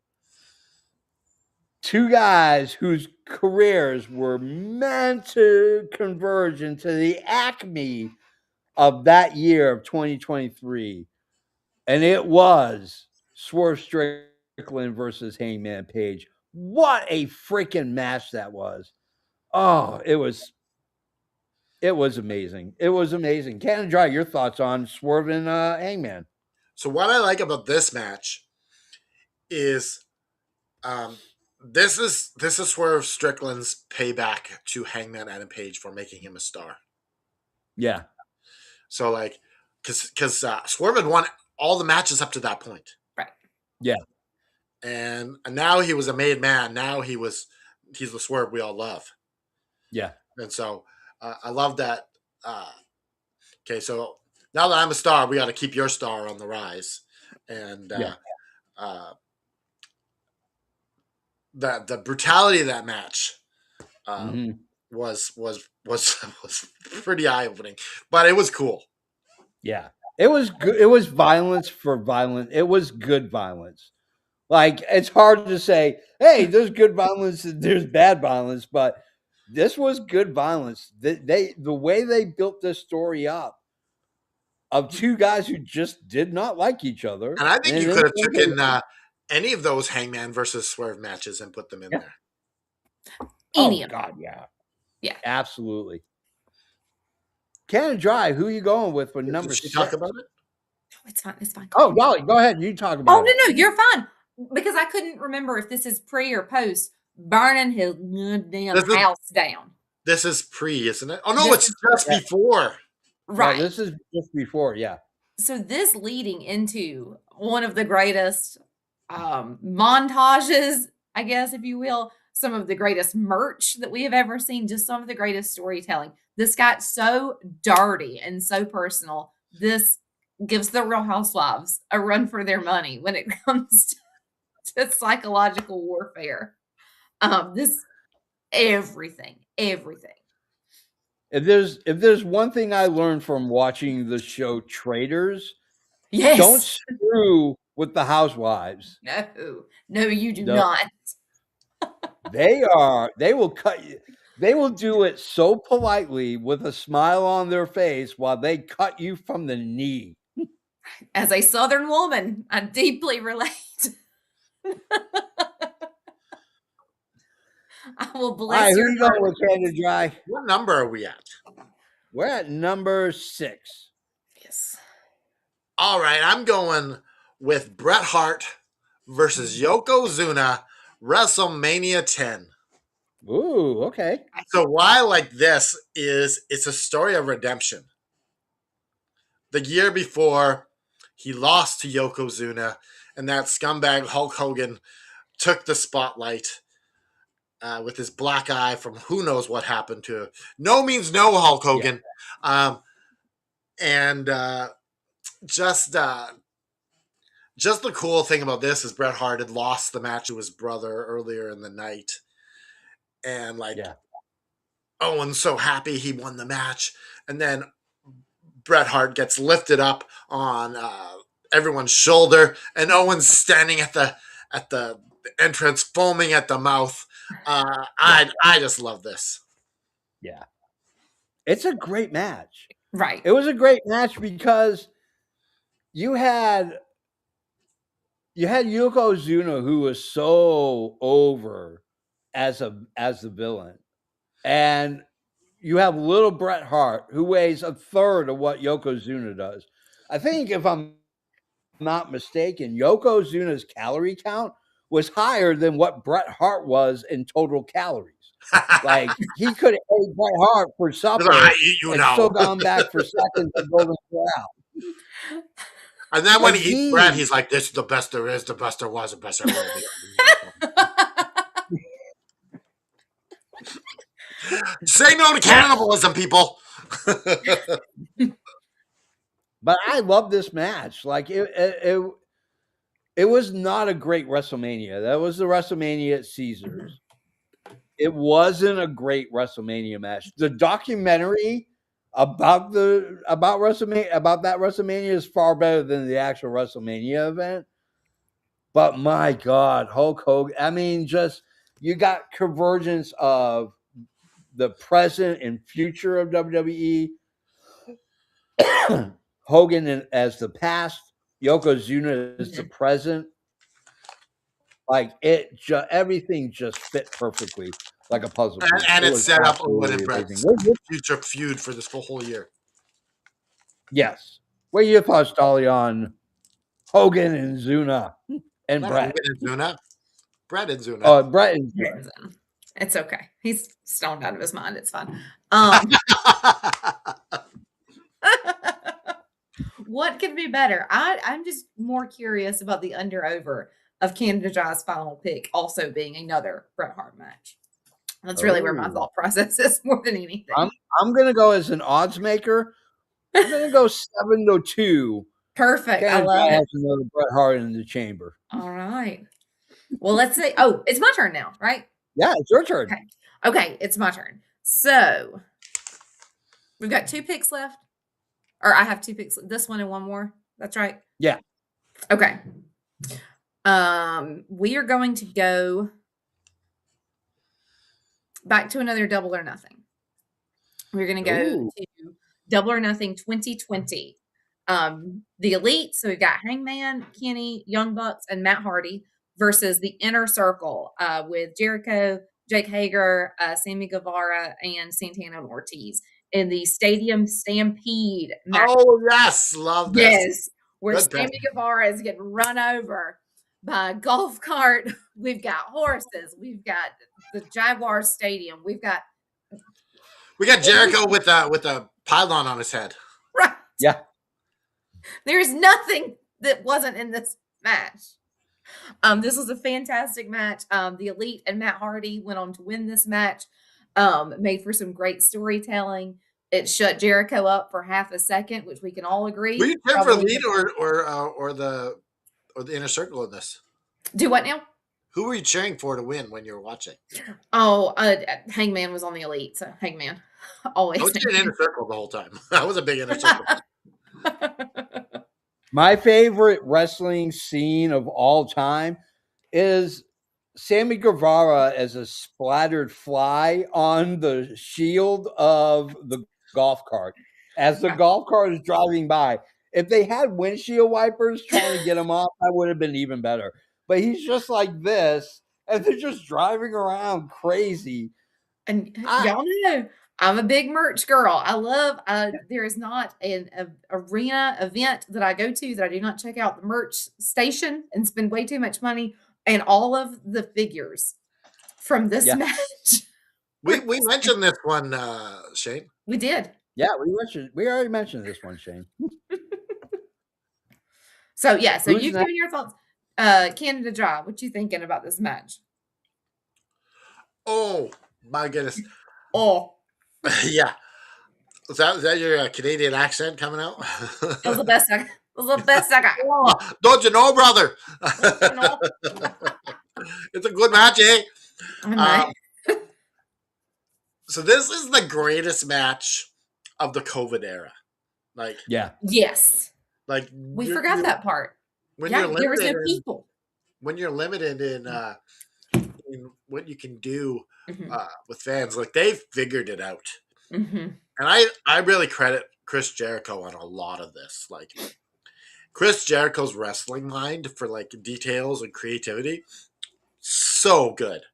Two guys whose careers were meant to converge into the acme of that year of 2023. And it was Swerve Strickland versus Hangman Page. What a freaking match that was. Oh, it was amazing. It was amazing. Cannon Dry, your thoughts on Swerve and Hangman? So what I like about this match is this is Swerve Strickland's payback to Hangman Adam Page for making him a star. Yeah. So like, because Swerve had won all the matches up to that point. Right. Yeah. And now he was a made man. Now he's the Swerve we all love. Yeah. And so I love that. Okay, so now that I'm a star, we got to keep your star on the rise. And the brutality of that match was pretty eye opening, but it was cool. Yeah, it was good. It was violence for violence. It was good violence. Like, it's hard to say, hey, there's good violence and there's bad violence, but this was good violence. The way they built this story up of two guys who just did not like each other. And I think you could have taken any of those Hangman versus Swerve matches and put them in there. Any Oh of them. God, yeah. Yeah. Absolutely. Cannon Dry, who are you going with for number Did she 6? talk about it? It's fine. It's fine. Oh, Dolly, go ahead. You talk about Oh, it. no, you're fine. Because I couldn't remember if this is pre or post burning his goddamn house down. This is pre, isn't it? Oh, no, This it's just before. Right. No, this is just before, yeah. So this leading into one of the greatest montages, I guess, if you will, some of the greatest merch that we have ever seen, just some of the greatest storytelling. This got so dirty and so personal. This gives the Real Housewives a run for their money when it comes to psychological warfare. Everything. If there's one thing I learned from watching the show Traitors, Yes. don't screw with the housewives. No, you do not. They will cut you. They will do it so politely with a smile on their face while they cut you from the knee. As a Southern woman, I deeply relate. I will bless All right, your who you going heart. with, Cannon Dry? What number are we at? We're at number 6. Yes. All right, I'm going with Bret Hart versus Yokozuna, WrestleMania 10. Ooh, okay. So why I like this is it's a story of redemption. The year before, he lost to Yokozuna, and that scumbag Hulk Hogan took the spotlight with his black eye from who knows what happened to No Means No Hulk Hogan. Yeah. Just the cool thing about this is Bret Hart had lost the match to his brother earlier in the night. And Owen's so happy he won the match. And then Bret Hart gets lifted up on everyone's shoulder, and Owen's standing at the entrance, foaming at the mouth. I just love this. Yeah. It's a great match. Right. It was a great match because you had Yokozuna, who was so over as the villain, and you have little Bret Hart, who weighs a third of what Yokozuna does. I think, if I'm not mistaken, Yokozuna's calorie count was higher than what Bret Hart was in total calories. Like, he could have ate Bret Hart for supper and still gone back for seconds to Golden Corral. And then when he eats Bret, he's like, "This is the best there is, the best there was, the best there will be." Say no to cannibalism, people. But I love this match. Like, it was not a great WrestleMania. That was the WrestleMania at Caesars. It wasn't a great WrestleMania match. The documentary about that WrestleMania is far better than the actual WrestleMania event. But my God, Hulk Hogan. I mean, just, you got convergence of the present and future of WWE. Hogan as the past, Yokozuna as the present. Like everything just fit perfectly like a puzzle piece. And It it was set up Owen absolutely and amazing. Brett's future feud for this whole year. Yes. What are your thoughts, Dolly, on Hogan and Zuna and Not Brett? Hogan and Zuna. Brett and Zuna. Brett and Zuna. It's okay. He's stoned out of his mind. It's fine. What could be better? I'm just more curious about the under/over of Canada Dry's final pick also being another Bret Hart match. That's really where my Oh. thought process is more than anything. I'm gonna go as an odds maker. I'm gonna go 7-2. Perfect. I Canada love Dry it. has another Bret Hart in the chamber. All right. Well, let's say, oh, it's my turn now, right? Yeah, it's your turn. Okay, it's my turn. So we've got 2 picks left. Or I have 2 picks. This one and one more. That's right. Yeah. Okay. We are going to go back to another Double or Nothing. We're going to go Ooh. to Double or Nothing 2020. The Elite. So we've got Hangman, Kenny, Young Bucks, and Matt Hardy versus the Inner Circle with Jericho, Jake Hager, Sammy Guevara, and Santana and Ortiz in the Stadium Stampede match. Oh, yes. Love this. Yes, where Good Sammy Guevara is getting run over by a golf cart. We've got horses. We've got the Jaguar Stadium. We've got Jericho with a pylon on his head. right. Yeah. There's nothing that wasn't in this match. This was a fantastic match. The Elite and Matt Hardy went on to win this match. Made for some great storytelling. It shut Jericho up for half a second, which we can all agree. Were you cheering for probably- Elite or the Inner Circle in this? Do what now? Who were you cheering for to win when you were watching? Oh, Hangman was on the Elite, so Hangman. Always. I was cheering Inner Circle the whole time. I was a big Inner Circle. My favorite wrestling scene of all time is Sammy Guevara as a splattered fly on the shield of the golf cart as the golf cart is driving by. If they had windshield wipers trying to get him off, that would have been even better. But he's just like this, and they're just driving around crazy. And y'all know I'm a big merch girl. I love, there is not an arena event that I go to that I do not check out the merch station and spend way too much money. And all of the figures from this match. We mentioned this one, Shane. We did. Yeah, we already mentioned this one, Shane. So yeah, so Who's you've next? given your thoughts. Canada Dry, what you thinking about this match? Oh my goodness. Oh, Yeah. Is that your Canadian accent coming out? it was the best I got. Oh, don't you know, brother? You know? It's a good match, eh? I know. So this is the greatest match of the COVID era. Like, Yeah. Yes. we Forgot that part. When Yeah, you're there was no limited people. when you're limited in what you can do Mhm. with fans, like they figured it out. Mhm. And I really credit Chris Jericho on a lot of this. Like Chris Jericho's wrestling mind for like details and creativity, so good.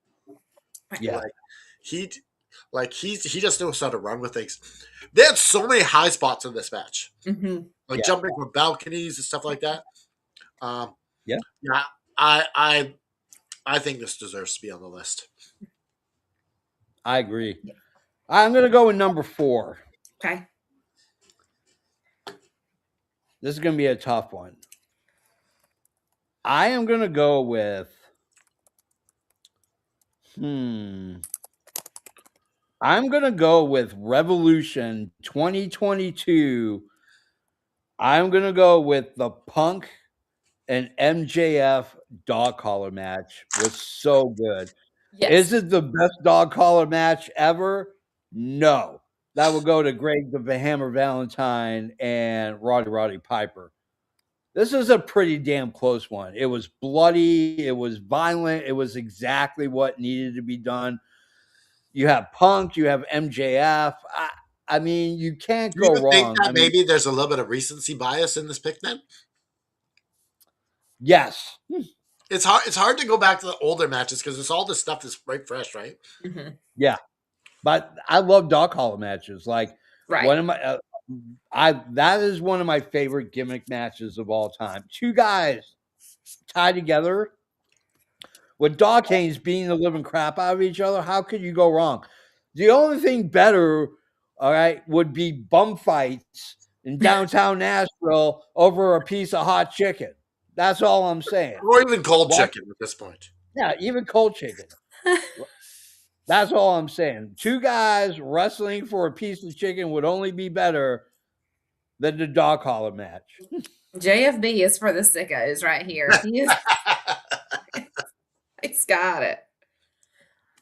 Yeah. Like he just knows how to run with things. They had so many high spots in this match, Mhm. like Yeah. jumping from balconies and stuff like that. Yeah. I think this deserves to be on the list. I agree. I'm going to go with number 4. Okay. This is going to be a tough one. I am going to go with I'm going to go with Revolution 2022. I'm going to go with the Punk and MJF dog collar match. Was so good. Yes. Is it the best dog collar match ever? No. That would go to Greg the Hammer Valentine and Roddy Piper. This is a pretty damn close one. It was bloody. It was violent. It was exactly what needed to be done. You have Punk. You have MJF. I mean, you can't Do you go even wrong. think that I mean, maybe there's a little bit of recency bias in this pick then? yes. It's hard to go back to the older matches because it's all this stuff is right fresh, right? Mhm. Yeah, but I love dog collar matches. Like Right. one of my, that is one of my favorite gimmick matches of all time. Two guys tied together with dog canes beating the living crap out of each other. How could you go wrong? The only thing better, all right, would be bum fights in downtown Nashville over a piece of hot chicken. That's all I'm saying. Or even cold What? chicken at this point. Yeah, even cold chicken. That's all I'm saying. Two guys wrestling for a piece of chicken would only be better than the dog collar match. JFB is for the sickos right here. He's got it.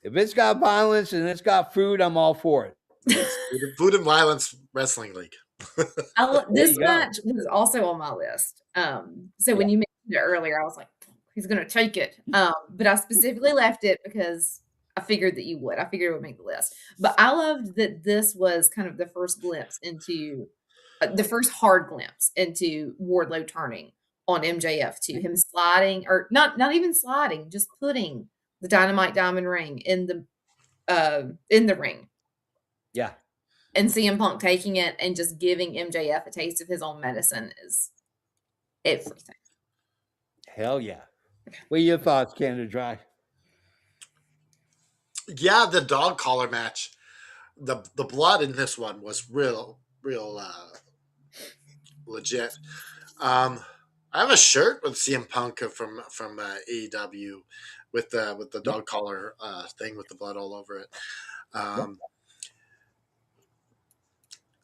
If it's got violence and it's got food, I'm all for it. Food and Violence Wrestling League. This you go. match was also on my list. So when you mentioned it earlier, I was like, he's gonna take it. But I specifically left it because I figured that you would. I figured it would make the list. But I loved that this was kind of the first glimpse into the first hard glimpse into Wardlow turning on MJF to him sliding, or not even sliding, just putting the Dynamite Diamond ring in the ring. Yeah. And CM Punk taking it and just giving MJF a taste of his own medicine is everything. Hell yeah. What are your thoughts, Canada Dry? Yeah, the dog collar match. The blood in this one was real legit. I have a shirt with CM Punk from AEW with the dog collar thing with the blood all over it.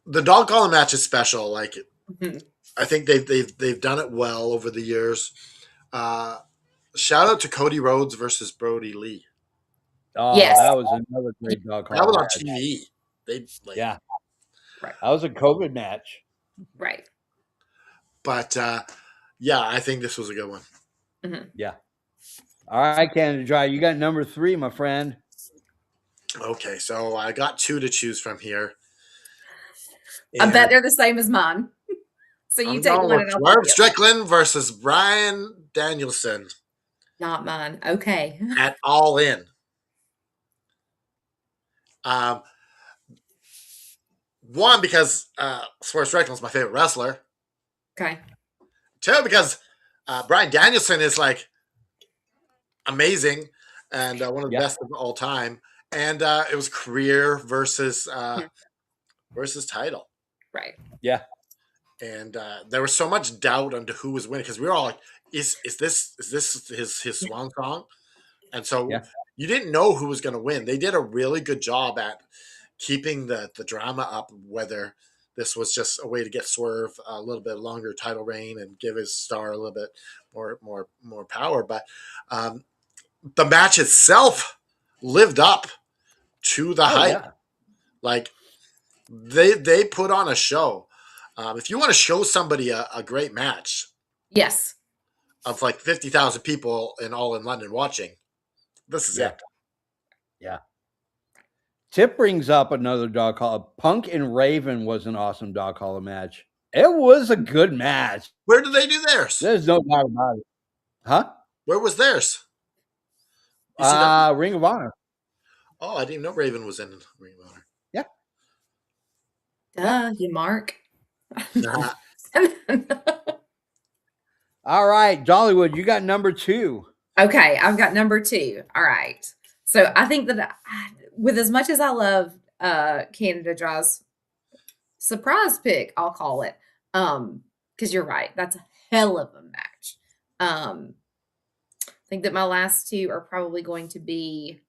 The dog collar match is special. Like, I think they've done it well over the years. Shout out to Cody Rhodes versus Brody Lee. Oh, Yes. that was another great dog collar That was on match. TV. They Yeah. Right. That was a COVID match. Right. But yeah, I think this was a good one. Yeah. All right, Canada Dry, you got number 3, my friend. Okay, so I got 2 to choose from here. I bet they're the same as mine. So you take one and I'll Swerve take Strickland versus Bryan Danielson Not mine. Okay. at All In. One, because Swerve Strickland's my favorite wrestler. Okay. 2, because Bryan Danielson is like amazing and one of the best of all time. And it was career versus title. Right. Yeah. And there was so much doubt onto who was winning because we were all like, "Is this his swan song?" And so you didn't know who was going to win. They did a really good job at keeping the drama up, whether this was just a way to get Swerve a little bit longer title reign and give his star a little bit more power. But the match itself lived up to the hype. Yeah. Like they put on a show. If you want to show somebody a great match, Yes. of like 50,000 people all in London watching, this is it. Yeah. Tip brings up another dog collar. Punk and Raven was an awesome dog collar match. It was a good match. Where did they do theirs? There's no doubt about it. Huh? Where was theirs? You see that? Ring of Honor. Oh, I didn't know Raven was in Ring of Honor. You mark. Nah. All right, Dollywood, you got number 2. Okay, I've got number 2. All right. So I think that with as much as I love Canada Dry's surprise pick, I'll call it, because you're right, that's a hell of a match. I think that my last 2 are probably going to be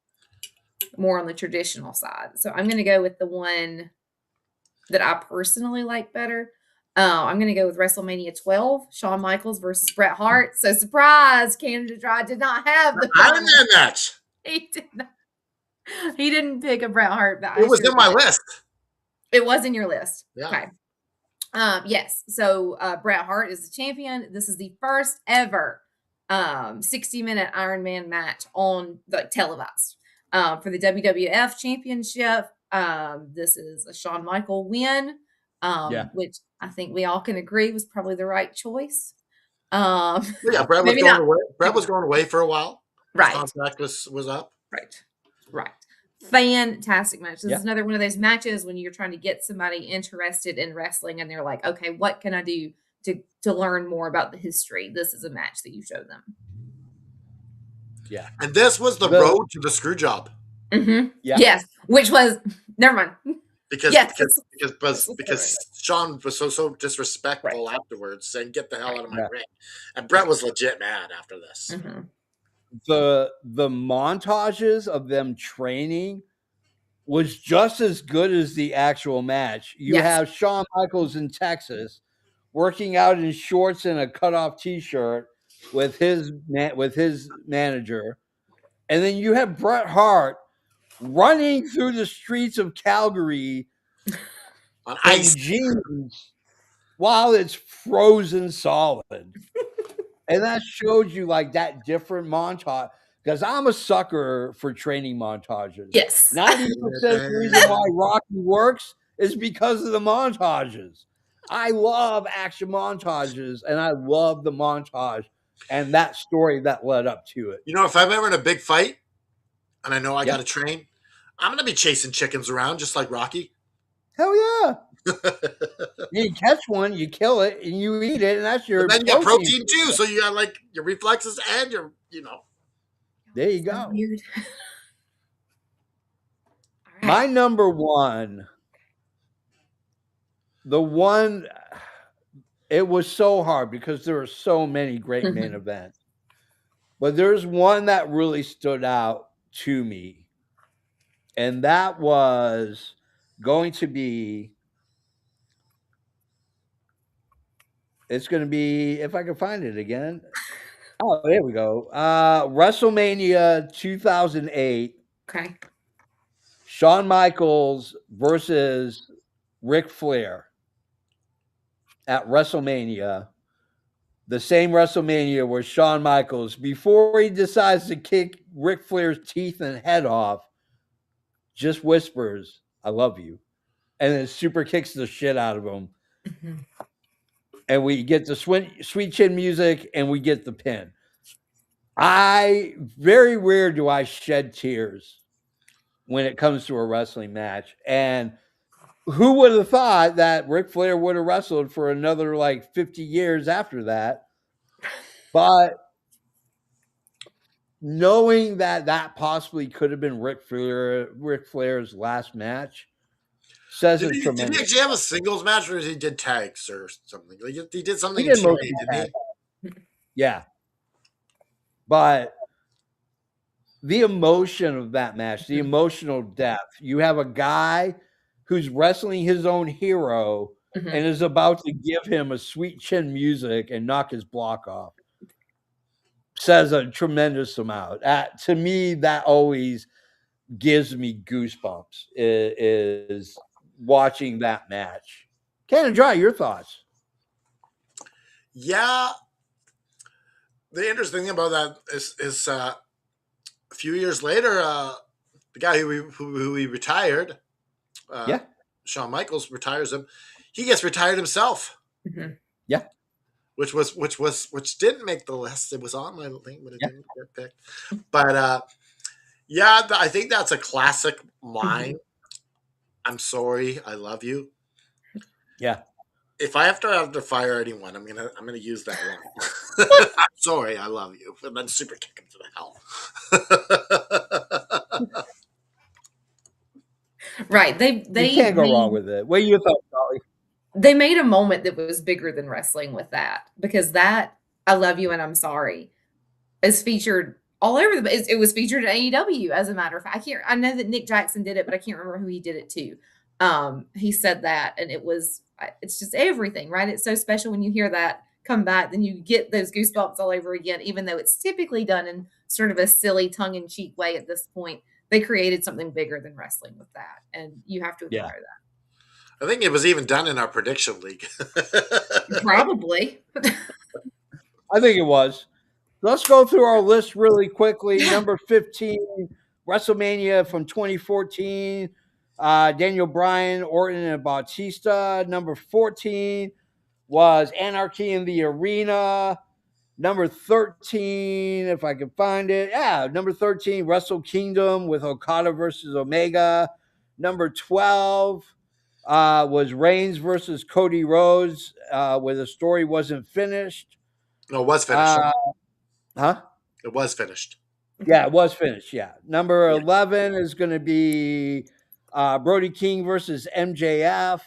more on the traditional side. So I'm going to go with the one that I personally like better. I'm going to go with WrestleMania 12, Shawn Michaels versus Bret Hart. So surprise, Canada Dry did not have the Iron Man match. He did not. He didn't pick a Bret Hart. But It was in my list. It was in your list. Yeah. Okay. Yes. So Bret Hart is the champion. This is the first ever 60-minute Iron Man match on televised for the WWF Championship. This is a Shawn Michaels win, which I think we all can agree was probably the right choice. Yeah, Brett was maybe going not. away. Brett was going away for a while. His Right. contract was up. Right. Fantastic match. This Yeah. is another one of those matches when you're trying to get somebody interested in wrestling and they're like, okay, what can I do to learn more about the history? This is a match that you show them. Yeah. And this was the road to the screw job. Mm-hmm. Yeah. Yes, which was never mind. Because Yes. because Sean was so disrespectful afterwards, saying "Get the hell out of my ring," and Brett was legit mad after this. Mm-hmm. The montages of them training was just as good as the actual match. You have Shawn Michaels in Texas working out in shorts and a cutoff T-shirt with his manager, and then you have Bret Hart running through the streets of Calgary on in ice jeans while it's frozen solid. And that showed you like that different montage, because I'm a sucker for training montages. Yes. 90% of the reason why Rocky works is because of the montages. I love action montages, and I love the montage and that story that led up to it. You know, if I'm ever in a big fight and I know I got to train, I'm going to be chasing chickens around just like Rocky. Hell yeah. You catch one, you kill it, and you eat it, and that's your. But then you got protein too, so you got like your reflexes and your, There you go. Weird. My number one, the one, it was so hard because there were so many great main events, but there's one that really stood out to me, and that was going to be. It's going to be, if I can find it again. Oh, there we go. WrestleMania 2008. Okay. Shawn Michaels versus Ric Flair at WrestleMania. The same WrestleMania where Shawn Michaels, before he decides to kick Ric Flair's teeth and head off, just whispers, "I love you," and then super kicks the shit out of him. Mm-hmm. And we get the sweet chin music, and we get the pin. Very rare do I shed tears when it comes to a wrestling match. And who would have thought that Ric Flair would have wrestled for another like 50 years after that? But knowing that possibly could have been Ric Flair's last match says it's tremendous. Did he actually have a singles match, or he did tags or something? Like he did something. He did didn't he? Yeah. But the emotion of that match, the emotional depth, you have a guy who's wrestling his own hero and is about to give him a sweet chin music and knock his block off, says a tremendous amount. To me, that always gives me goosebumps, is watching that match. Cannon Dry, your thoughts? Yeah. The interesting thing about that is a few years later, the guy who he retired, Shawn Michaels, retires him. He gets retired himself. Mm-hmm. Yeah, which didn't make the list. It was on my thing, but it didn't get picked. But I think that's a classic line. I'm sorry, I love you. Yeah. If I have to fire anyone, I'm gonna use that line. I'm sorry, I love you, and then super kick him to the hell. Right. They you can't go wrong with it. What you thought, Holly? They made a moment that was bigger than wrestling with that, because that "I love you and I'm sorry" is featured all over it was featured in AEW, as a matter of fact. I know that Nick Jackson did it, but I can't remember who he did it to. He said that, and it's just everything, right? It's so special when you hear that come back, then you get those goosebumps all over again, even though it's typically done in sort of a silly tongue-in-cheek way at this point. They created something bigger than wrestling with that, and you have to admire that. I think it was even done in our prediction league. Probably. I think it was. Let's go through our list really quickly. Number 15, WrestleMania from 2014. Daniel Bryan, Orton, and Bautista. Number 14 was Anarchy in the Arena. Number 13, if I can find it. Yeah, number 13, Wrestle Kingdom with Okada versus Omega. Number 12 was Reigns versus Cody Rhodes, where the story wasn't finished. No, it was finished. Huh? It was finished. Yeah, it was finished. Yeah. Number Yeah. 11 is going to be Brody King versus MJF.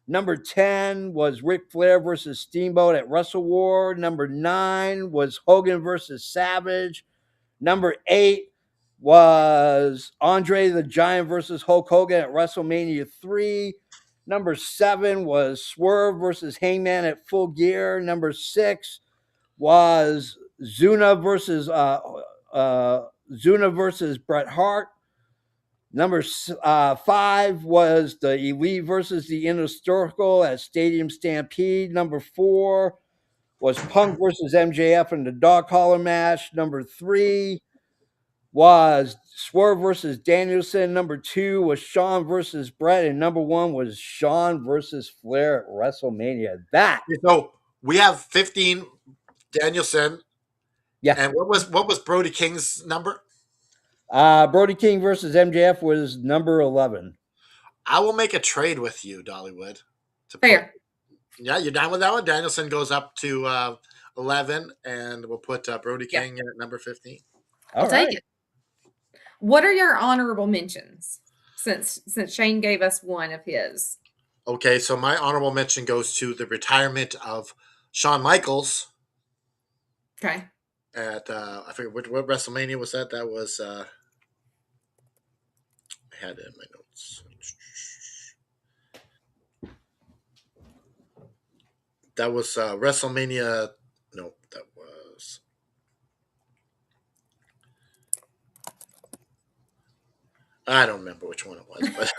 Number 10 was Ric Flair versus Steamboat at Wrestle War. Number 9 was Hogan versus Savage. Number 8 was Andre the Giant versus Hulk Hogan at WrestleMania 3. Number 7 was Swerve versus Hangman at Full Gear. Number 6 was Zuna versus Bret Hart. Number 5 was the Elite versus the Inner Circle at Stadium Stampede. Number 4 was Punk versus MJF in the Dog Collar match. Number 3 was Swerve versus Danielson. Number 2 was Shawn versus Bret. And number 1 was Shawn versus Flair at WrestleMania. So we have 15 Danielson. Yeah. And what was Brody King's number? Brody King versus MJF was number 11. I will make a trade with you, Dollywood. Fair. Yeah, you're down with that one? Danielson goes up to 11, and we'll put Brody King at number 15. I'll take it. What are your honorable mentions? Since Shane gave us one of his. Okay, so my honorable mention goes to the retirement of Shawn Michaels. Okay. At I forget what WrestleMania was that? That was I had it in my notes. That was WrestleMania. No, that was. I don't remember which one it was. But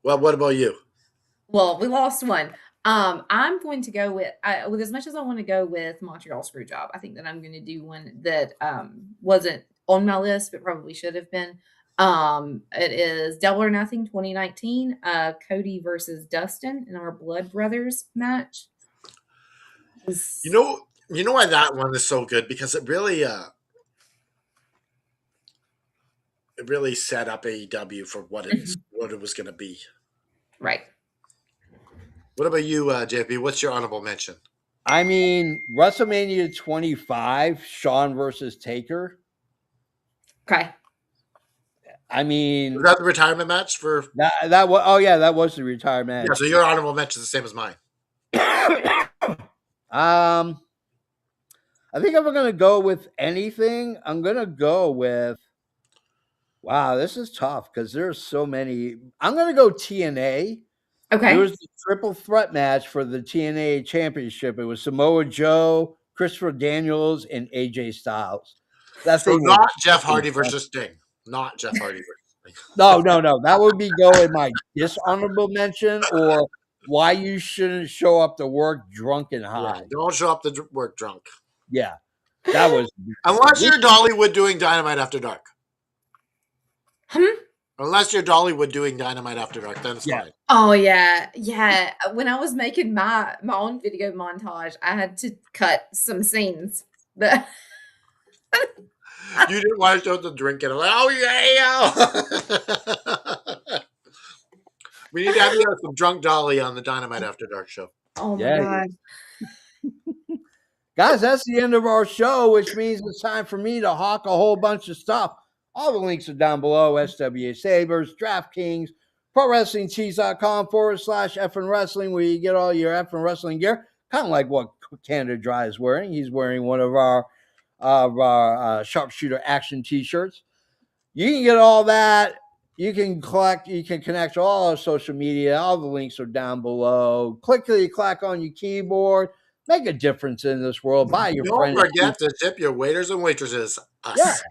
well, what about you? Well, we lost one. I'm going to go with as much as I want to go with Montreal Screwjob. I think that I'm going to do one that wasn't on my list, but probably should have been. It is Double or Nothing 2019. Cody versus Dustin in our Blood Brothers match. You know why that one is so good, because it really set up AEW for what it is, what it was going to be. Right. What about you, JP? What's your honorable mention? I mean, WrestleMania 25, Shawn versus Taker. Okay. I mean, was that the retirement match for that was? Oh yeah, that was the retirement match. Yeah, so your honorable mention is the same as mine. I think if I'm gonna go with anything, I'm gonna go with. Wow, this is tough because there's so many. I'm gonna go TNA. Okay. It was the triple threat match for the TNA Championship. It was Samoa Joe, Christopher Daniels, and AJ Styles. That's so not Jeff Hardy versus Sting. Not Jeff Hardy versus Sting. No. That would be going my dishonorable mention, or why you shouldn't show up to work drunk and high. Yeah, don't show up to work drunk. Yeah, that was. Unless you're Dollywood doing Dynamite After Dark. Unless you're Dollywood doing Dynamite After Dark, then it's fine. Oh yeah. When I was making my own video montage, I had to cut some scenes. You didn't want to show the drinking. I'm like, oh yeah. We need to have some drunk Dolly on the Dynamite After Dark show. Oh my God. Guys, that's the end of our show, which means it's time for me to hawk a whole bunch of stuff. All the links are down below. SWA Sabres, DraftKings, ProWrestlingTees.com/effing wrestling, where you get all your effing wrestling gear. Kind of like what Canada Dry is wearing. He's wearing one of our Sharpshooter Action t-shirts. You can get all that. You can connect all our social media. All the links are down below. Click on your keyboard. Make a difference in this world. Buy your friends. Don't forget to tip your waiters and waitresses. Us.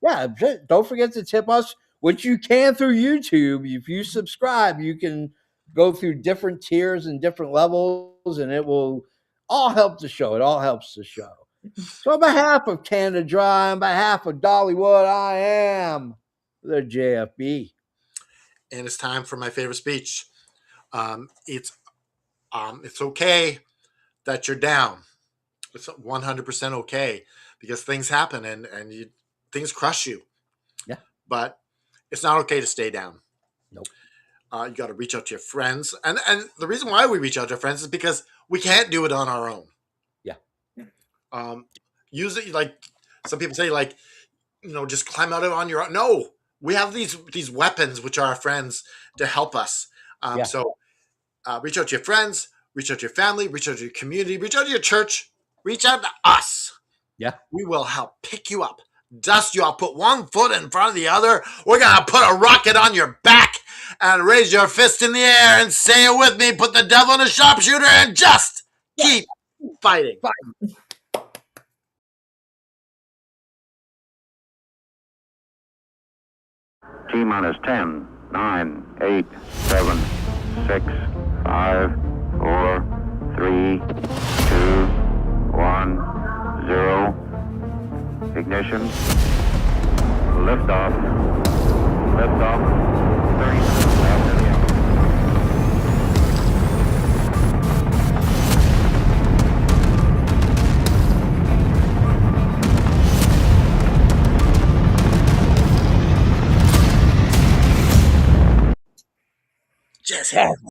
Yeah. Don't forget to tip us, which you can through YouTube. If you subscribe, you can go through different tiers and different levels, and it will all help the show. It all helps the show. So on behalf of Canada Dry, on behalf of Dollywood, I am the JFB. And it's time for my favorite speech. It's It's okay that you're down. It's 100% okay because things happen and things crush you. Yeah. But it's not okay to stay down. Nope. You got to reach out to your friends, and the reason why we reach out to our friends is because we can't do it on our own. Yeah. Use it like some people say, like, just climb out of it on your own. No, we have these weapons which are our friends to help us. Yeah. So reach out to your friends, reach out to your family, reach out to your community, reach out to your church, reach out to us. Yeah. We will help pick you up, dust you off, put one foot in front of the other. We're going to put a rocket on your back and raise your fist in the air and say it with me. Put the devil in a sharpshooter and just keep fighting. T-minus 10, 9, 8, 7, 6, 5, 4, 3, 2, 1, 0. Ignition. Liftoff. Liftoff. 30 minutes after the hour. Just